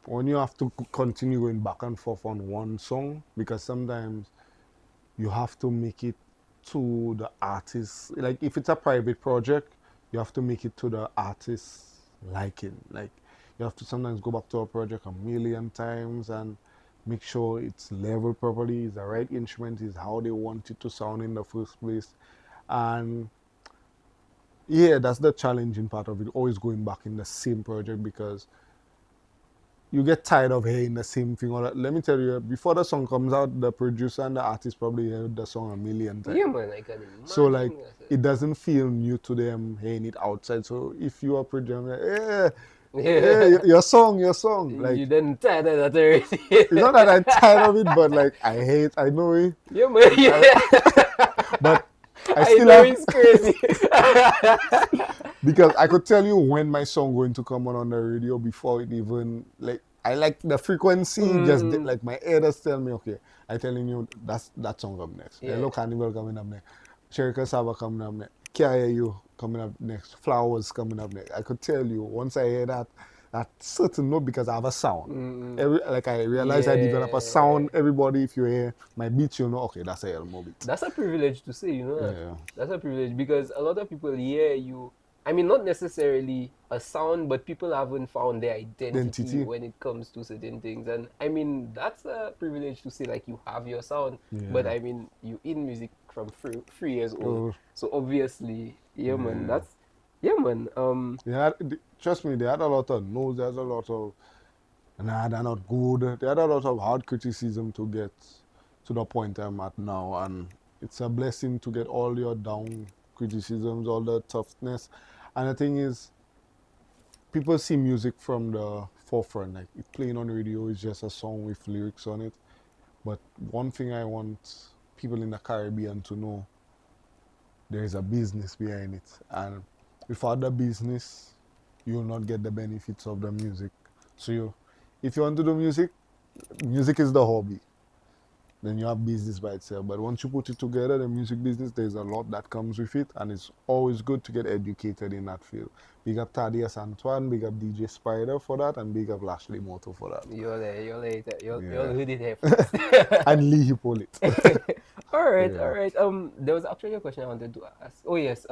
When you have to continue going back and forth on one song, because sometimes you have to make it to the artist. Like if it's a private project, you have to make it to the artist liking. Like you have to sometimes go back to a project a million times and make sure it's leveled properly, is the right instrument, is how they want it to sound in the first place. And yeah, that's the challenging part of it, always going back in the same project because you get tired of hearing the same thing. Let me tell you, before the song comes out, the producer and the artist probably heard the song a million times. Yeah, man, I can So like imagine that. it doesn't feel new to them hearing it outside. So if you are producing, like, Yeah. your song. You Like done tired of that already. it's not that I'm tired of it, but like I know it. Yeah, man. But I I still know have it's crazy. because I could tell you when my song going to come on the radio before it even like I like the frequency like my ear does tell me okay I telling you that song coming next. Yeah. Hello Carnival coming up next. Cherry Cassava coming up next. Kia You coming up next. Flowers coming up next. I could tell you once I hear that certain note because I have a sound. Like I realize I develop a sound. Yeah. Everybody, if you hear my beat, you know okay that's a Elmo beat. That's a privilege to say, you know that. Yeah. That's a privilege because a lot of people hear you. I mean, not necessarily a sound, but people haven't found their identity Identity. when it comes to certain things. And I mean, that's a privilege to say, like, you have your sound. But Yeah. I mean, you in music from 3 years old. Oh, So obviously, yeah, man, yeah. that's, yeah, man. Trust me, they had a lot of no's, there's a lot of, nah, they're not good. They had a lot of hard criticism to get to the point I'm at now. And it's a blessing to get all your down criticisms, all the toughness. And the thing is, people see music from the forefront. Like, it playing on the radio is just a song with lyrics on it. But one thing I want people in the Caribbean to know, there is a business behind it. And without the business, you will not get the benefits of the music. So if you want to do music, music is the hobby. Then you have business by itself. But once you put it together, the music business, there's a lot that comes with it, and it's always good to get educated in that field. Big up Thaddeus Antoine, big up DJ Spider for that, and big up Lashley Moto for that. You're there, you're Yeah. heard it here first. And Lee Hippolyte. All right, Yeah. all right. There was actually a question I wanted to ask. Oh yes.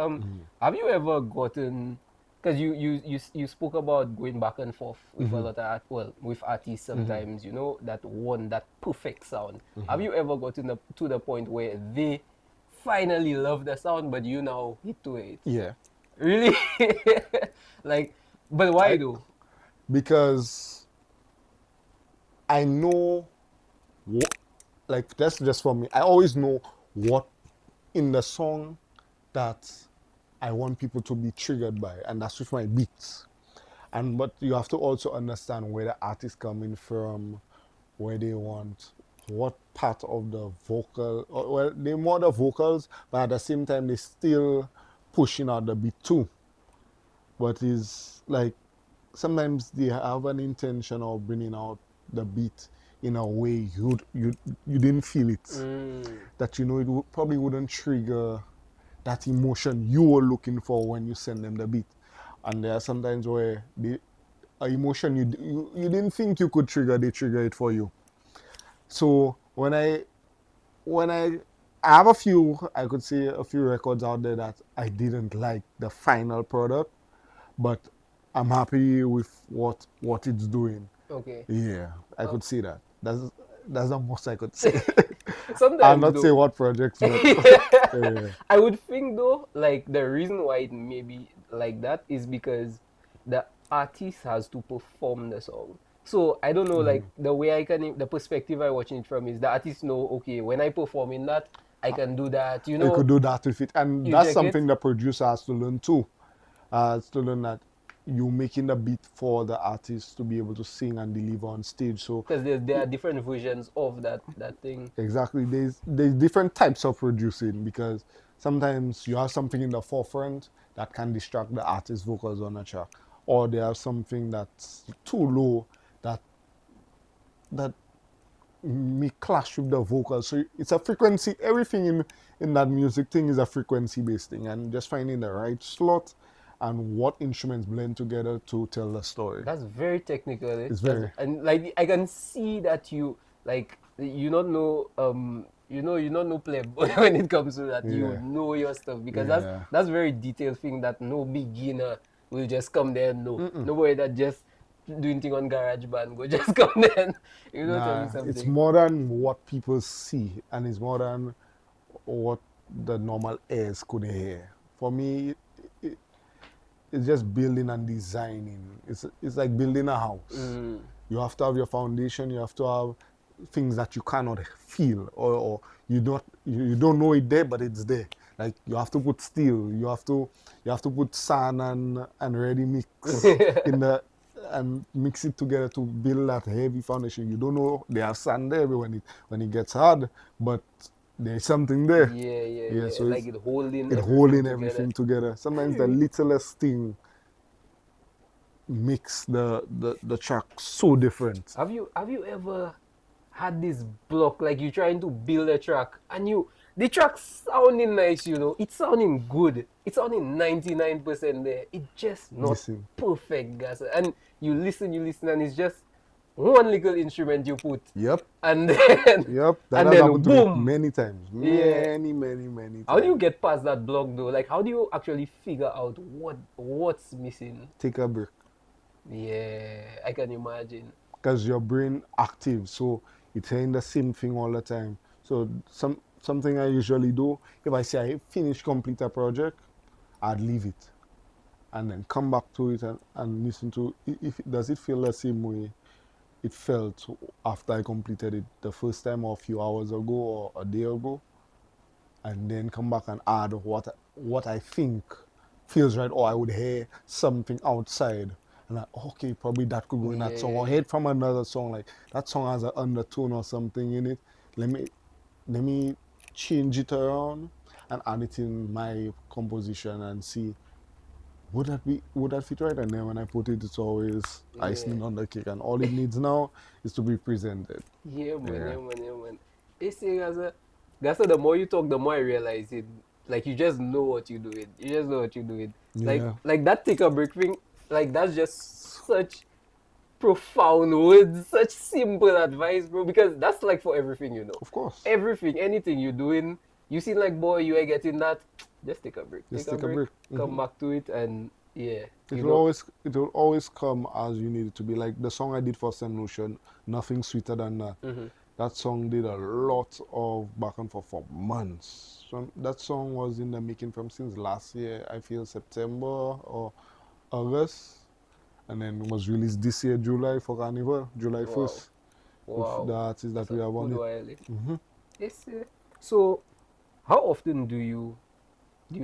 Have you ever gotten? Because you spoke about going back and forth with a lot of with artists sometimes. You know that perfect sound. Have you ever gotten to the point where they finally love the sound, but you now hit to it? Yeah. Really? Like, but why though? Because I know what, like that's just for me. I always know what in the song that I want people to be triggered by, and that's with my beats. And but you have to also understand where the artist coming from, where they want, what part of the vocal. Well, they more the vocals, but at the same time they still pushing out the beat too. But it's like sometimes they have an intention of bringing out the beat in a way you didn't feel it. That you know probably wouldn't trigger that emotion you were looking for when you send them the beat. And there are sometimes where the a emotion you didn't think you could trigger, they trigger it for you. So when I have a few, I could say a few records out there that I didn't like the final product, but I'm happy with what it's doing. Okay. Yeah, I could see that. That's the most I could say. I'll Sometimes not though. say what projects, but yeah. I would think though, like the reason why it may be like that is because the artist has to perform the song. So I don't know, like the way the perspective I watching it from is the artist know, okay, when I perform in that, I can do that, you You know. could do that with it, and You that's check it. something the producer has to learn too. Has to learn that you making the beat for the artist to be able to sing and deliver on stage. So Because there are different versions of that thing. exactly, there's different types of producing because sometimes you have something in the forefront that can distract the artist's vocals on a track, or they have something that's too low that may clash with the vocals. So it's a frequency. Everything in that music thing is a frequency based thing, and just finding the right slot and what instruments blend together to tell the story. That's very technical. It's very And like I can see that you don't know you don't know play when it comes to that. You yeah know your stuff because yeah that's very detailed thing that no beginner will just come there and know. Nobody that just doing thing on GarageBand go just come there and, tell you Nah, it's something. more than what people see, and it's more than what the normal ears could hear. For me, it, it's just building and designing. It's like building a house. You have to have your foundation. You have to have things that you cannot feel, or you don't know it there, but it's there. Like you have to put steel. You have to put sand and ready mix in the and mix it together to build that heavy foundation. You don't know they have sand there when it gets hard, but there's something there. Yeah, yeah, Yeah, yeah. so Like it holding it everything holding together. everything together. Sometimes the Alright. littlest thing makes the track so different. Have you ever had this block, like you trying to build a track and the track sounding nice, it's sounding good, it's sounding 99% there, it just not Listen. perfect, guys. And you listen and it's just one little instrument you put, Yep. and then Yep. That and has then happened to me boom. many times. Yeah. Many How do you times. get past that block though? Like, how do you actually figure out what's missing? Take a break. Yeah, I can imagine. Because your brain active, so it's saying the same thing all the time. So something I usually do, if I say I finish complete a project, I'd leave it and then come back to it and listen to if does it feel the same way it felt after I completed it the first time or a few hours ago or a day ago, and then come back and add what I think feels right, or I would hear something outside and like, okay, probably that could go in that song, or Yeah. hear it from another song, like that song has an undertone or something in it. Let me change it around and add it in my composition and see would that fit right? And then when I put it, it's always Yeah. icing on the cake, and all it needs now is to be presented. Yeah, man, Yeah. yeah, man, yeah, man. It's saying Gaza, the more you talk, the more I realize it. Like you just know what you're doing. You just know what you're doing. Like Yeah. like that take a break thing, like that's just such profound words, such simple advice, bro. Because that's like for everything. Of course. Everything, anything you're doing, you seem like boy, you are getting that. Just take a break. Take Just a take a break. break. Come back to it, and yeah, It you will know. always come as you need it to be. Like the song I did for St. Lucia, Nothing Sweeter Than That. That song did a lot of back and forth for months. So that song was in the making from since last year, I feel September or August, and then was released this year, July for Carnival, July Wow, 1st, with the wow, artist that that's we a have on good it. while. Yes, sir. So, how often do you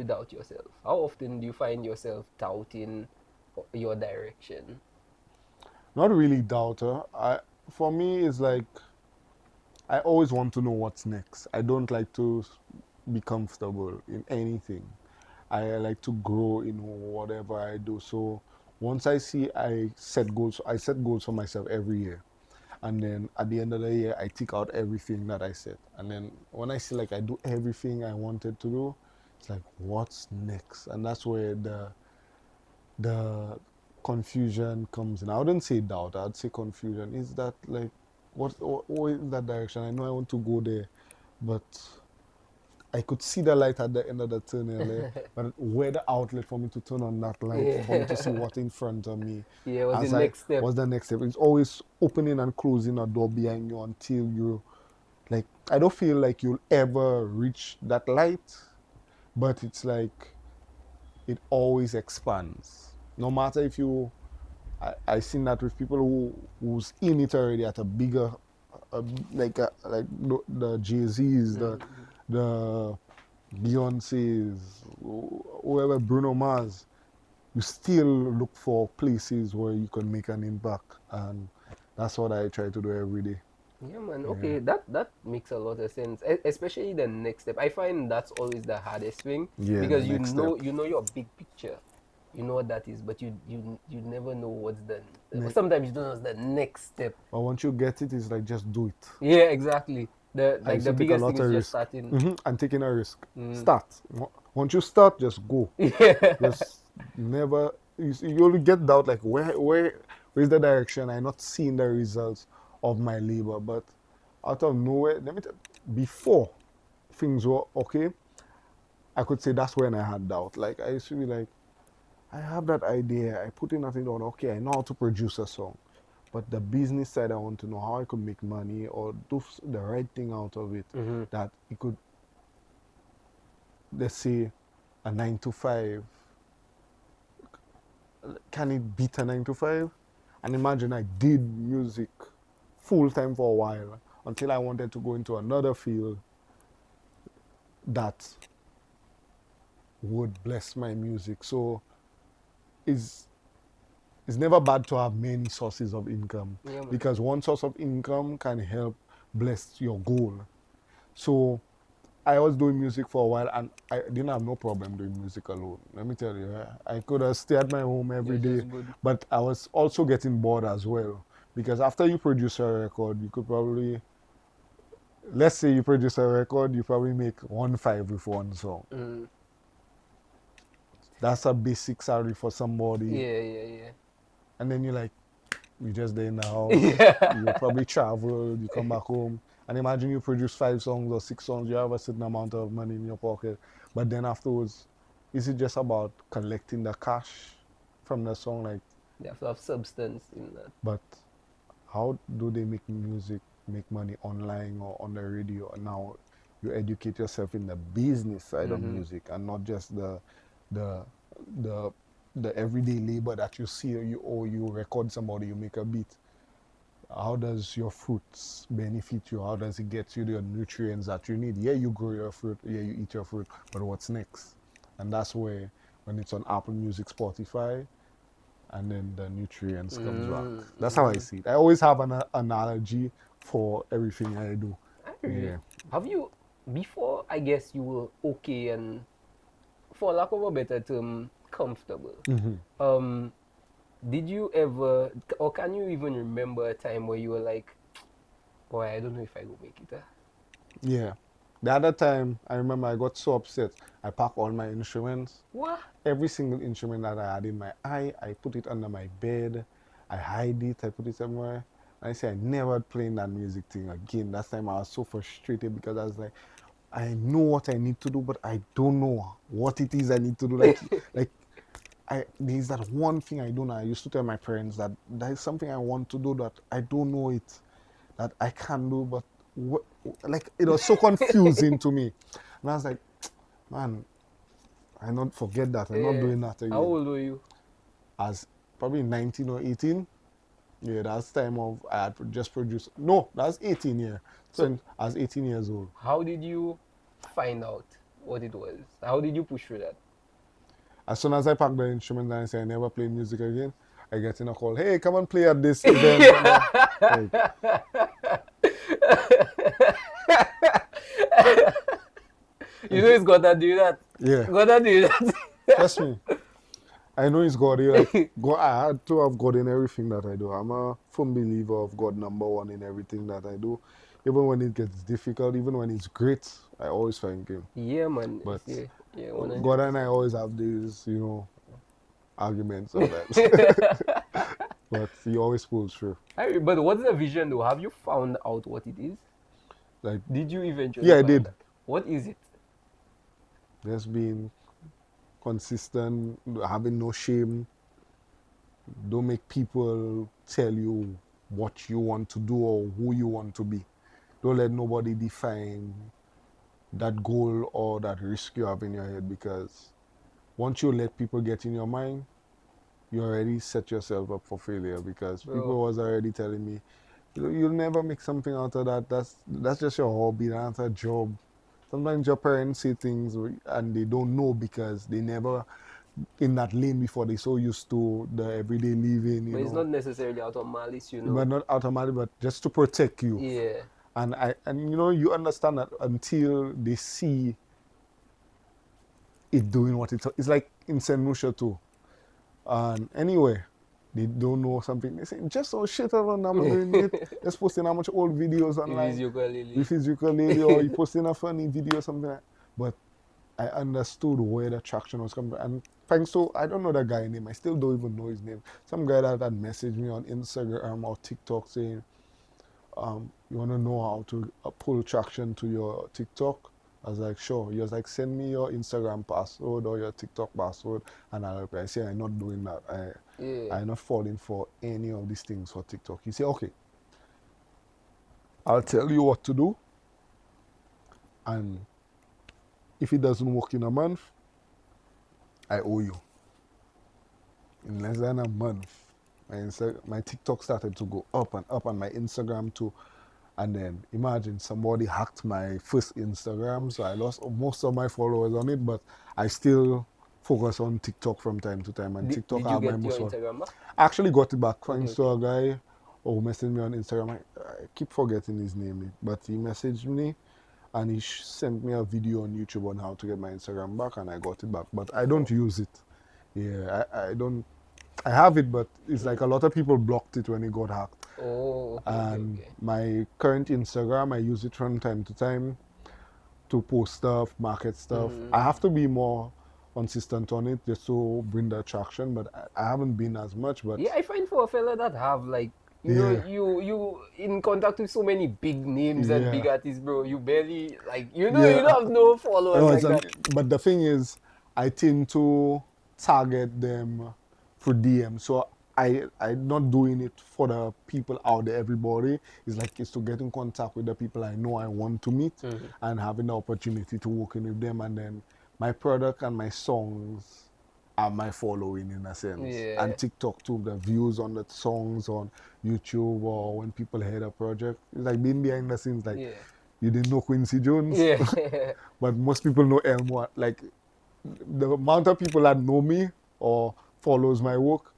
doubt yourself? How often do you find yourself doubting your direction? Not really doubter. For me, it's like I always want to know what's next. I don't like to be comfortable in anything. I like to grow in whatever I do. So once I set goals for myself every year. And then at the end of the year, I tick out everything that I set. And then when I see like I do everything I wanted to do, it's like, what's next? And that's where the confusion comes in. I wouldn't say doubt, I'd say confusion. Is that like, what is that direction? I know I want to go there, but I could see the light at the end of the tunnel, but where the outlet for me to turn on that light, for me to see Yeah, what in front of me, yeah. What's the next step? what's the next step? It's always opening and closing a door behind you until you, like, I don't feel like you'll ever reach that light, but it's like, it always expands. No matter if you, I seen that with people who's in it already at a bigger, uh, like the Jay-Z's, the Beyonce's, whoever, Bruno Mars, you still look for places where you can make an impact, and that's what I try to do every day. Yeah, man. Yeah, Okay, that makes a lot of sense. Especially the next step. I find that's always the hardest thing yeah, the because you next step. know you know your big picture, you know what that is, but you never know what's the. Ne- Sometimes you don't know what's the next step. But once you get it, it's like just do it. Yeah, exactly. The I like used the to take a biggest thing lot is of just risk. starting. And taking a risk. Mm. Start. Once you start, just go. Yeah. Just never. You'll get doubt like where's the direction? I'm not seeing the results of my labor, but out of nowhere, before things were okay, I could say that's when I had doubt. Like I used to be like, I have that idea. I put in nothing down. Okay, I know how to produce a song. But the business side, I want to know how I could make money or do the right thing out of it. Mm-hmm. That it could, let's say, a 9 to 5. Can it beat a 9 to 5? And imagine I did music full time for a while until I wanted to go into another field that would bless my music. So it's it's never bad to have many sources of income Yeah, man. because one source of income can help bless your goal. So I was doing music for a while and I didn't have no problem doing music alone. Let me tell you, I could have stayed at my home every You're day, just good. but I was also getting bored as well because after you produce a record, you could probably, let's say you produce a record, you probably make 1.5 with one song. Mm. That's a basic salary for somebody. Yeah, yeah, And then you're like, you just there in the house. yeah. You probably travel, you come back home. And imagine you produce 5 songs or 6 songs, you have a certain amount of money in your pocket. But then afterwards, is it just about collecting the cash from the song? Like, They have to have substance in that. but how do they make music, make money online or on the radio? And now you educate yourself in the business side of Mm-hmm. music and not just the the the everyday labor that you see you record somebody, you make a beat. How does your fruits benefit you? How does it get you the nutrients that you need? Yeah, you grow your fruit, yeah, you eat your fruit, but what's next? And that's where, when it's on Apple Music, Spotify, and then the nutrients comes back. That's how I Mm-hmm. see it. I always have an analogy for everything I do. Yeah. Have you, before I guess you were okay and, for lack of a better term, comfortable, Mm-hmm. um, did you ever, or can you even remember a time where you were like, boy, I don't know if I will make it? Yeah. The other time, I remember I got so upset. I packed all my instruments. What? Every single instrument that I had in my eye, I put it under my bed. I hide it. I put it somewhere. And I said I never playing that music thing again. That time I was so frustrated because I was like, I know what I need to do, but I don't know what it is I need to do. Like there's that one thing I don't know. I used to tell my parents that there is something I want to do that I don't know it, that I can do, but what, like it was so confusing to me. And I was like, man, I not forget that. I'm not Yeah. doing that How again. old were you? As probably 19 or 18. Yeah, that's time of I had just produced. No, that's 18 year. So, So I was 18 years old. how did you find out what it was? How did you push through that? As soon as I packed the instrument and I say I never play music again, I get in a call. Hey, come and play at this event. And like, You know, he's gotta do that. yeah, Gotta do that. trust me. I know it's God. Like God, I had to have God in everything that I do. I'm a firm believer of God number one in everything that I do. Even when it gets difficult, even when it's great, I always thank Him. Yeah, man. But Yeah, yeah, God and I 100%. always have these, arguments sometimes. But He always pulls through. But what's the vision though? Have you found out what it is? Like, Did you eventually yeah, I find did. out? What is it? Just being consistent, having no shame. Don't make people tell you what you want to do or who you want to be. Don't let nobody define that goal or that risk you have in your head, because once you let people get in your mind, you already set yourself up for failure, because Bro, people was already telling me, you'll never make something out of that. That's just your hobby, that's a job. Sometimes your parents say things and they don't know because they never in that lane before. They so used to the everyday living, but it's not necessarily out of malice, you but know. not automatic, but just to protect you. Yeah. And you understand that until they see it doing what it's like in St. Lucia too. And anyway, they don't know something. They say, just so shit around, I'm doing it. Just posting how much old videos If it's online ukulele. with his ukulele, or you posting a funny video or something like that. But I understood where the traction was coming from. And thanks to, I don't know that guy's name. I still don't even know his name. Some guy that had messaged me on Instagram or TikTok saying, you want to know how to pull traction to your TikTok? I was like, sure. He was like, send me your Instagram password or your TikTok password, and I'll reply. I say, I'm not doing that. Yeah. I'm not falling for any of these things for TikTok. He said, okay, I'll tell you what to do, and if it doesn't work in a month, I owe you. In less than a month, my TikTok started to go up and up, and my Instagram too. And then imagine somebody hacked my first Instagram, so I lost most of my followers on it, but I still focus on TikTok from time to time. And TikTok Did I you have my get your most Instagram back? I actually got it back Okay, thanks to a guy who messaged me on Instagram. I keep forgetting his name, but he messaged me and he sent me a video on YouTube on how to get my Instagram back, and I got it back. But I don't use it. Yeah, I don't. I have it, but it's like a lot of people blocked it when it got hacked. Oh, And okay. my current Instagram, I use it from time to time to post stuff, market stuff. I have to be more consistent on it just to bring the attraction, but I haven't been as much. But Yeah, I find for a fella that have like yeah, you in contact with so many big names and yeah, big artists, bro. You barely like yeah. you don't have no followers No, like that. but the thing is, I tend to target them for DM. So I'm not doing it for the people out there, everybody. It's to get in contact with the people I know I want to meet and having the opportunity to work in with them. And then my product and my songs are my following in a sense. Yeah, And TikTok too, the views on the songs on YouTube or when people hear the project. It's like being behind the scenes, like yeah, you didn't know Quincy Jones. yeah, But most people know Elmo. Like the amount of people that know me or follows my work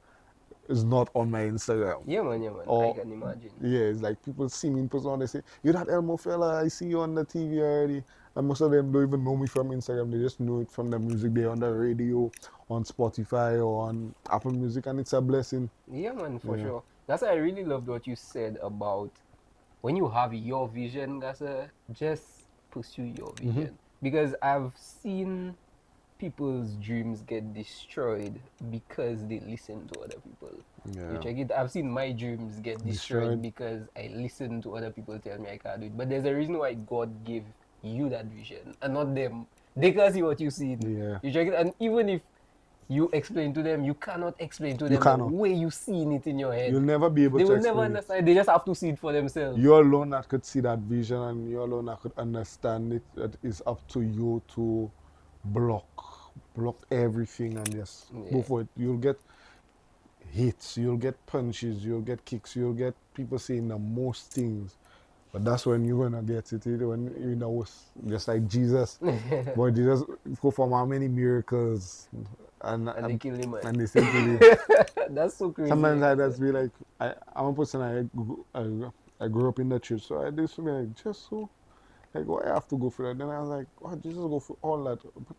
is not on my Instagram. yeah, man. I Or can imagine. yeah, it's like people see me in person, they say, "You that Elmo fella? I see you on the TV already." And most of them don't even know me from Instagram. They just know it from the music they on the radio, on Spotify or on Apple Music, and it's a blessing. Yeah, man, for Yeah. sure. That's why I really loved what you said about when you have your vision, Gasa, just pursue your vision. Because I've seen people's dreams get destroyed because they listen to other people. You Yeah. check it. I've seen my dreams get destroyed Destroyed. because I listen to other people tell me I can't do it. But there's a reason why God gave you that vision and not them. They can see what you see. Yeah. You check it, and even if you explain to them, you cannot explain to You them the cannot. way you seen it in your You'll head. never be able They to will never explain it. understand. They just have to see it for themselves. You alone that could see that vision and you alone that could understand it. That is up to you to block everything and just go Yeah. for it. You'll get hits, you'll get punches, you'll get kicks, you'll get people saying the most things. But that's when you're gonna get it. When you know, just like Jesus. Boy, Jesus performed how many miracles and And they kill him, man. and they still kill him. That's so crazy. Sometimes Like I I said. just be like, I'm a person, I grew up in the church, so I used to be like, just so, like, why I have to go through that? Then I was like, oh, Jesus go through all that. But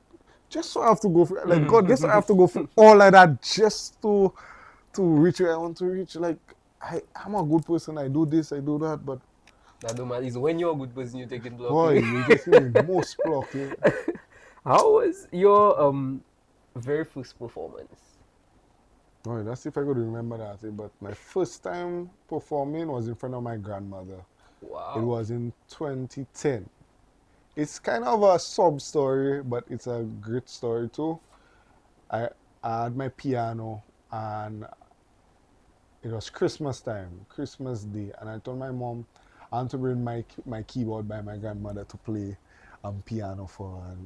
just so I have to go through, like, God, just so I have to go through all of that just to reach where I want to reach. Like, I'm a good person, I do this, I do that, but That don't matter. It's when you're a good person, you take it boy, blocking. you just see me most block. Yeah. How was your very first performance? Boy, that's if I could remember that. But my first time performing was in front of my grandmother. It Wow. was in 2010. It's kind of a sub story, but it's a great story too. I, I had my piano and it was Christmas time, Christmas Day, and I told my mom I want to bring my keyboard by my grandmother to play piano for her,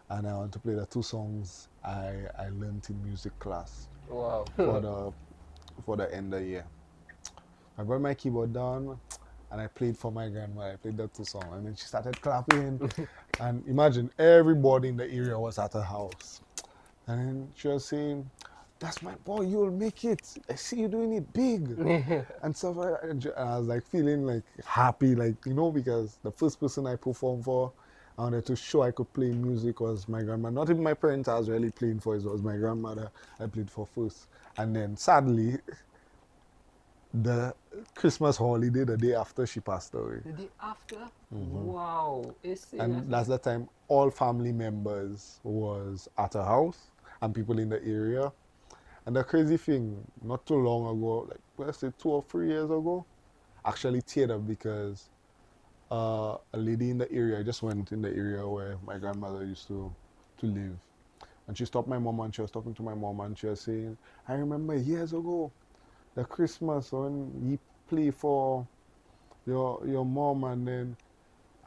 and I want to play the two songs I learned in music class Wow. for the end of the year. I brought my keyboard down and I played for my grandmother. I played the two songs and then she started clapping. And imagine everybody in the area was at her house. And then she was saying, "That's my boy, you'll make it. I see you doing it big." And stuff like that. And I was like feeling like happy, like, because the first person I performed for, I wanted to show I could play music was my grandma. Not even my parents I was really playing for, it was my grandmother I played for first. And then sadly, the Christmas holiday, the day after she passed away. The day after? Wow. It's serious, And that's man. the time all family members was at her house and people in the area. And the crazy thing, not too long ago, like let's say 2 or 3 years ago, actually teared up because a lady in the area. I just went in the area where my grandmother used to live. And she stopped my mom and she was talking to my mom and she was saying, I remember years ago, the Christmas when you play for your mom and then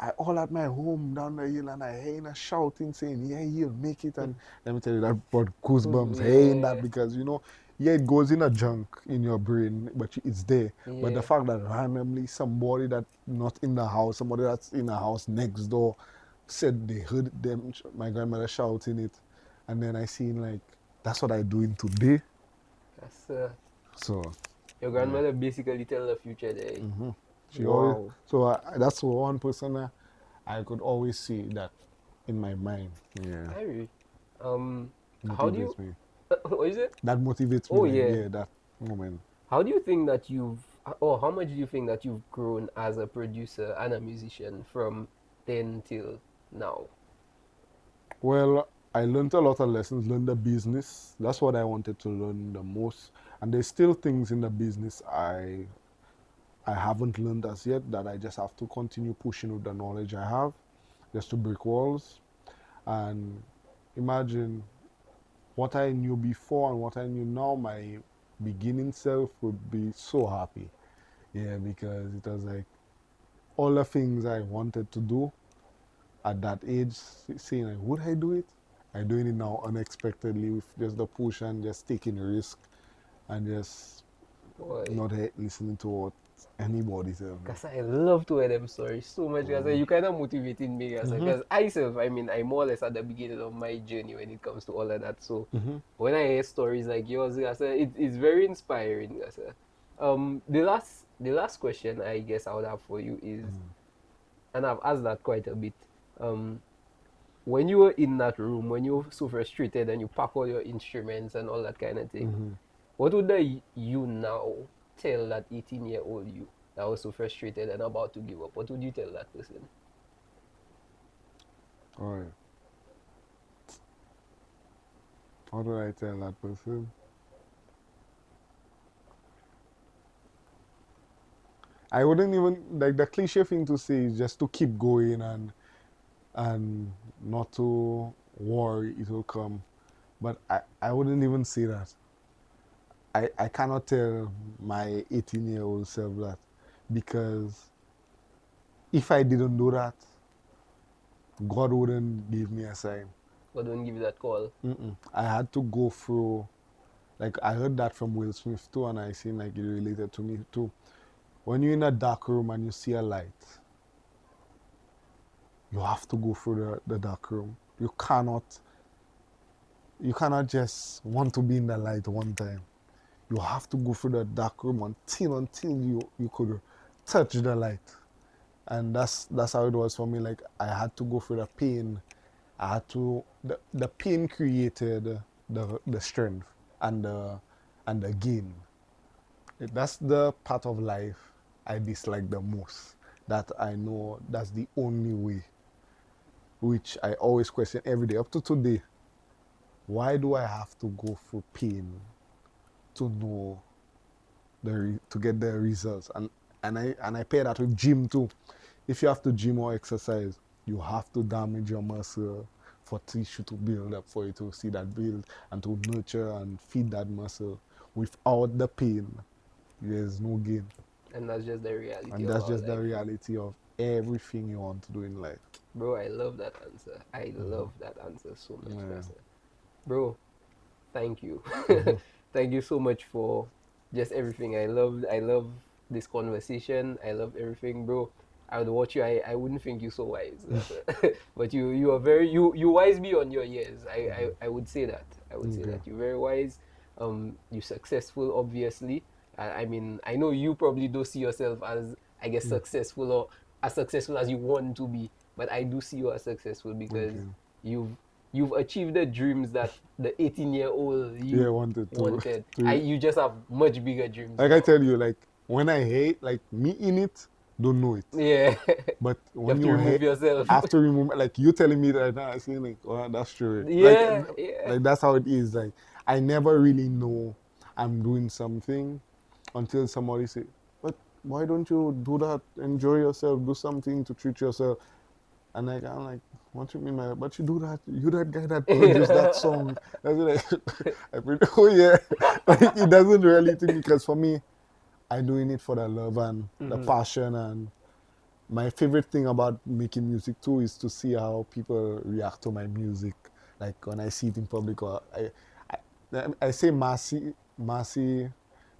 I all at my home down the hill and I hearing her shouting saying, yeah, you'll make it. And let me tell you, that brought goosebumps hearing that Yeah. because, yeah, it goes in a junk in your brain, but it's there. But the Yeah. fact that randomly somebody that not in the house, somebody that's in the house next door said they heard them, my grandmother shouting it. And then I seen like, that's what I doing today. That's So, your yeah. grandmother basically tell the future there. She always, Wow. so that's one person I could always see that in my mind. Yeah, Harry. How do you motivates me. what is it? That motivates me, Oh like, yeah. yeah, that moment. How do you think that or how much do you think that you've grown as a producer and a musician from then till now? Well, I learned a lot of lessons, learned the business. That's what I wanted to learn the most. And there's still things in the business I haven't learned as yet that I just have to continue pushing with the knowledge I have, just to break walls. And imagine what I knew before and what I knew now, my beginning self would be so happy. Yeah, because it was like all the things I wanted to do at that age, saying like, would I do it? I'm doing it now unexpectedly with just the push and just taking a risk and just Boy. not listening to what anybody tells me. Cause I love to hear them stories so much. Cause you kind of motivated me. Cause I self, I mean, I'm more or less at the beginning of my journey when it comes to all of that. So when I hear stories like yours, it's very inspiring. The last question I guess I would have for you is, and I've asked that quite a bit. Um, when you were in that room, when you were so frustrated and you pack all your instruments and all that kind of thing, what would the you now tell that 18-year-old you that was so frustrated and about to give up? What would you tell that person? All right. How do I tell that person? I wouldn't even, like the cliche thing to say is just to keep going and not to worry, it will come. But I wouldn't even say that. I cannot tell my 18-year-old self that because if I didn't do that, God wouldn't give me a sign. God don't give you that call. I had to go through, like I heard that from Will Smith too, and I seen like it related to me too. When you're in a dark room and you see a light, you have to go through the dark room. You cannot just want to be in the light one time. You have to go through the dark room until you could touch the light. And that's how it was for me. Like I had to go through the pain. I had to the pain created the strength and the gain. That's the part of life I dislike the most. That I know that's the only way, which I always question every day up to today. Why do I have to go through pain to know to get the results? And I pair that with gym too. If you have to gym or exercise, you have to damage your muscle for tissue to build up, for you to see that build and to nurture and feed that muscle. Without the pain, there's no gain. And that's just the reality And of that's our just the life. reality of everything you want to do in life. Bro, I love that answer. I love that answer so much, Yeah. Kasa. Bro, thank you. Thank you so much for just everything. I love this conversation. I love everything, bro. I would watch you. I wouldn't think you so wise. But you are very you wise beyond your years. I would say that. I would say Okay. that. You're very wise. You successful obviously. I mean, I know you probably don't see yourself as, I guess, successful or as successful as you want to be, but I do see you as successful because Okay. you've you've achieved the dreams that the 18-year-old Yeah, you wanted to wanted. to You just have much bigger dreams like I now. tell you, like when I hate, like me in it, don't know it. Yeah. But You when have to you remove hate, yourself. after remove, like you telling me that now, I say like, oh, that's true. Yeah, yeah. Like that's how it is. Like I never really know I'm doing something until somebody say, but why don't you do that? Enjoy yourself, do something to treat yourself. And like I'm like, what you mean, man? But you do that. You that guy that produced that song. I was like, oh yeah. Like he doesn't really think because for me, I doing it for the love and the passion and my favorite thing about making music too is to see how people react to my music. Like when I see it in public, or I say Marcy,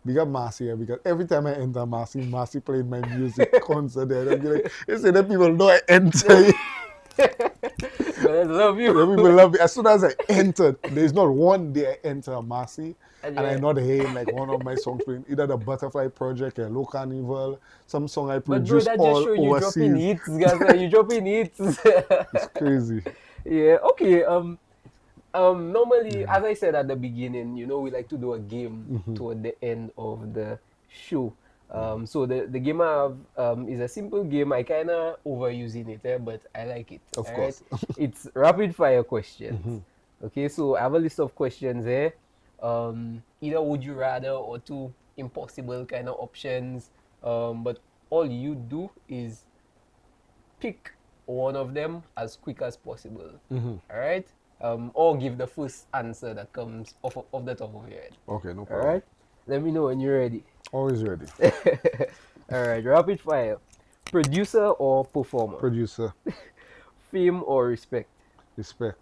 big up Marcy, yeah, because every time I enter Marcy playing my music concert there, I'll be like, you say that people know I enter. But I love you. The people love it. As soon as I entered, there's not one day I enter a Marcy and I yeah. not hearing like one of my songs playing either the Butterfly Project or Low Carnival, some song I But bro, produced that just all showing you dropping overseas. hits, guys. You dropping hits. It's crazy. Yeah. Okay. Normally, as I said at the beginning, we like to do a game toward the end of the show. So the game I have is a simple game. I kind of overusing it, but I like it. Of All right. course. It's rapid fire questions. Okay. So I have a list of questions here. Either would you rather or two impossible kind of options. But all you do is pick one of them as quick as possible. All right. Or give the first answer that comes off the top of your head. Okay, no All problem. right. Let me know when you're ready. Always ready. All right. Rapid fire. Producer or performer? Producer, Fame or respect? respect,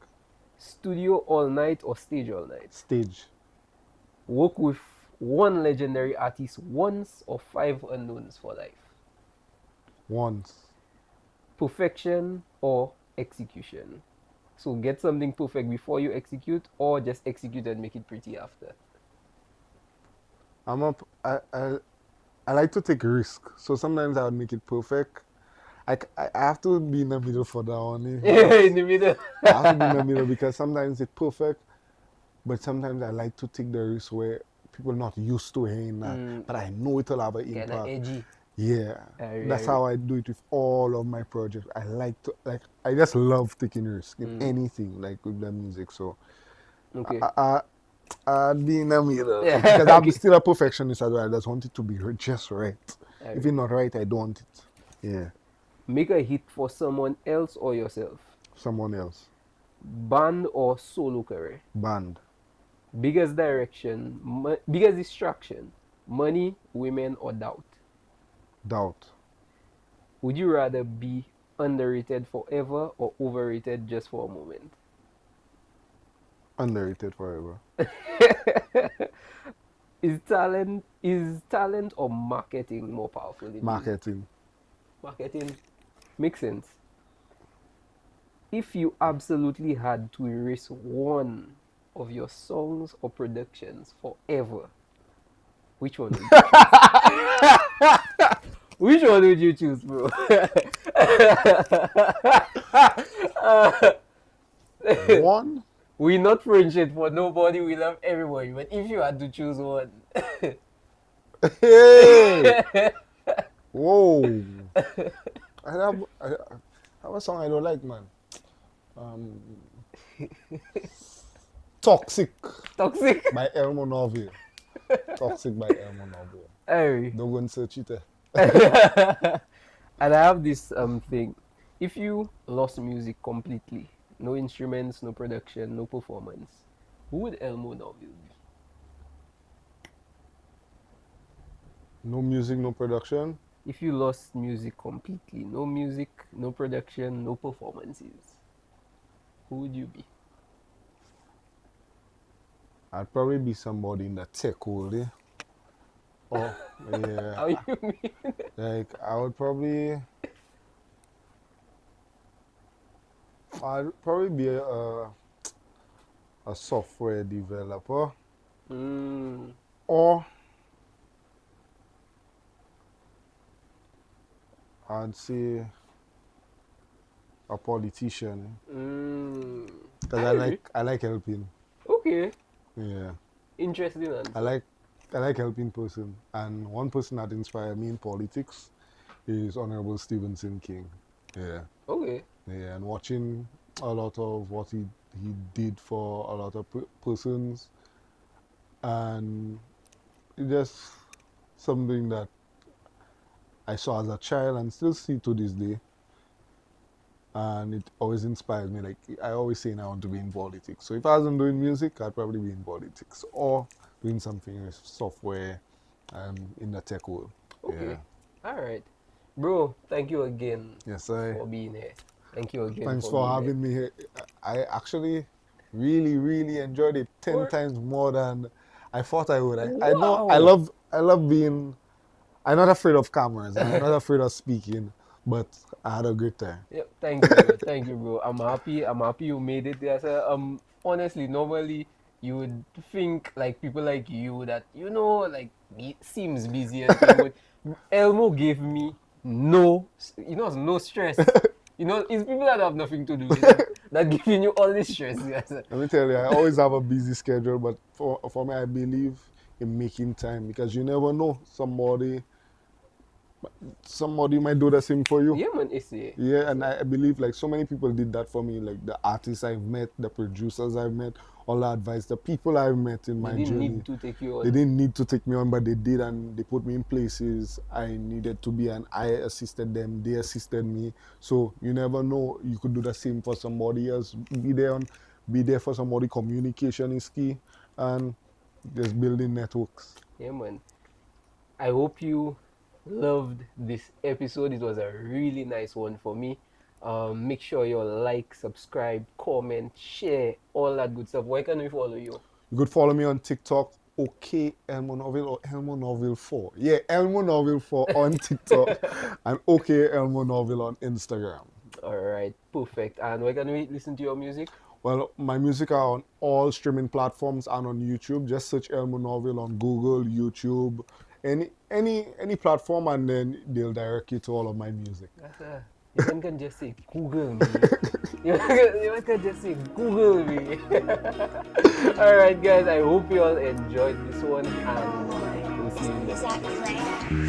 Studio all night or stage all night? stage, Work with one legendary artist once or five unknowns for life? once. Perfection or execution? So get something perfect before you execute, or just execute and make it pretty after. I'm up. I like to take risk, so sometimes I would make it perfect. I have to be in the middle for that one. In the middle. I have to be in the middle because sometimes it's perfect, but sometimes I like to take the risk where people not used to hearing that, but I know it'll have an Kind of impact. edgy. Yeah, I that's how I do it with all of my projects. I like to I just love taking risks in anything like with the music. So Okay. I'd be in the middle Yeah, because I'm okay. still a perfectionist as well. I just want it to be just right. Alright. If it's not right, I don't want it. Yeah, Make a hit for someone else or yourself. someone else. Band or solo career. Band, Biggest direction, biggest distraction. Money, women, or doubt. doubt, Would you rather be underrated forever or overrated just for a moment? underrated forever. Is talent or marketing more powerful in music? Marketing, Marketing makes sense. If you absolutely had to erase one of your songs or productions forever, which one would you choose? Which one would you choose, bro? one. We not friendship for nobody. We love everybody. But if you had to choose one, Hey, whoa! I have a song I don't like, man. Um, Toxic toxic. by Elmo Novel. Toxic by Elmo Novel. Hey. Don't go and search it. And I have this thing. If you lost music completely, no instruments, no production, no performance, who would Elmo Novel be? No music, no production. If you lost music completely, no music, no production, no performances, who would you be? I'd probably be somebody in the tech world, eh? Oh, yeah. How you mean? Like, I'd probably be a software developer, Mm, or I'd say a politician. mm. Because I like helping. Okay, Yeah. interesting answer. I like helping person. And one person that inspired me in politics is Honorable Stevenson King. Yeah. Okay. Yeah. And watching a lot of what he did for a lot of persons, and it's just something that I saw as a child and still see to this day. And it always inspires me. Like I always say, I want to be in politics. So if I wasn't doing music, I'd probably be in politics or doing something with software in the tech world. Okay. Yeah. All right. Bro, thank you again Yes, I. for being here. Thank you again Thanks for for being here. having me here. I actually really, really enjoyed it 10 Or, times more than I thought I would. I know wow. I love being I'm not afraid of cameras and I'm not afraid of speaking, but I had a great time. Yeah, thank you, bro. Thank you, bro. I'm happy. I'm happy you made it there, sir. Honestly, normally you would think like people like you that like seems busy and thing, but Elmo gave me no stress. It's people that have nothing to do that giving you all this stress, yes. Let me tell you, I always have a busy schedule, but for me, I believe in making time because you never know somebody might do the same for you. Yeah, man, it's it. Yeah, and I believe like so many people did that for me, like the artists I've met, the producers I've met, all the advice, the people I've met in They my didn't journey. need to take you They on. didn't need to take me on, but they did, and they put me in places I needed to be, and I assisted them. They assisted me. So you never know. You could do the same for somebody else. Be there for somebody. Communication is key, and just building networks. Yeah, man. I hope you loved this episode. It was a really nice one for me. Make sure you like, subscribe, comment, share, all that good stuff. Where can we follow you? You could follow me on TikTok, OK Elmo Novel or Elmo Novel 4. Yeah, Elmo Novel 4 on TikTok and OK Elmo Novel on Instagram. All right, perfect. And where can we listen to your music? Well, my music are on all streaming platforms and on YouTube. Just search Elmo Novel on Google, YouTube, any platform, and then they'll direct you to all of my music. You can just say Google me. You can just say Google me. All right, guys. I hope you all enjoyed this one, and we'll see you next time.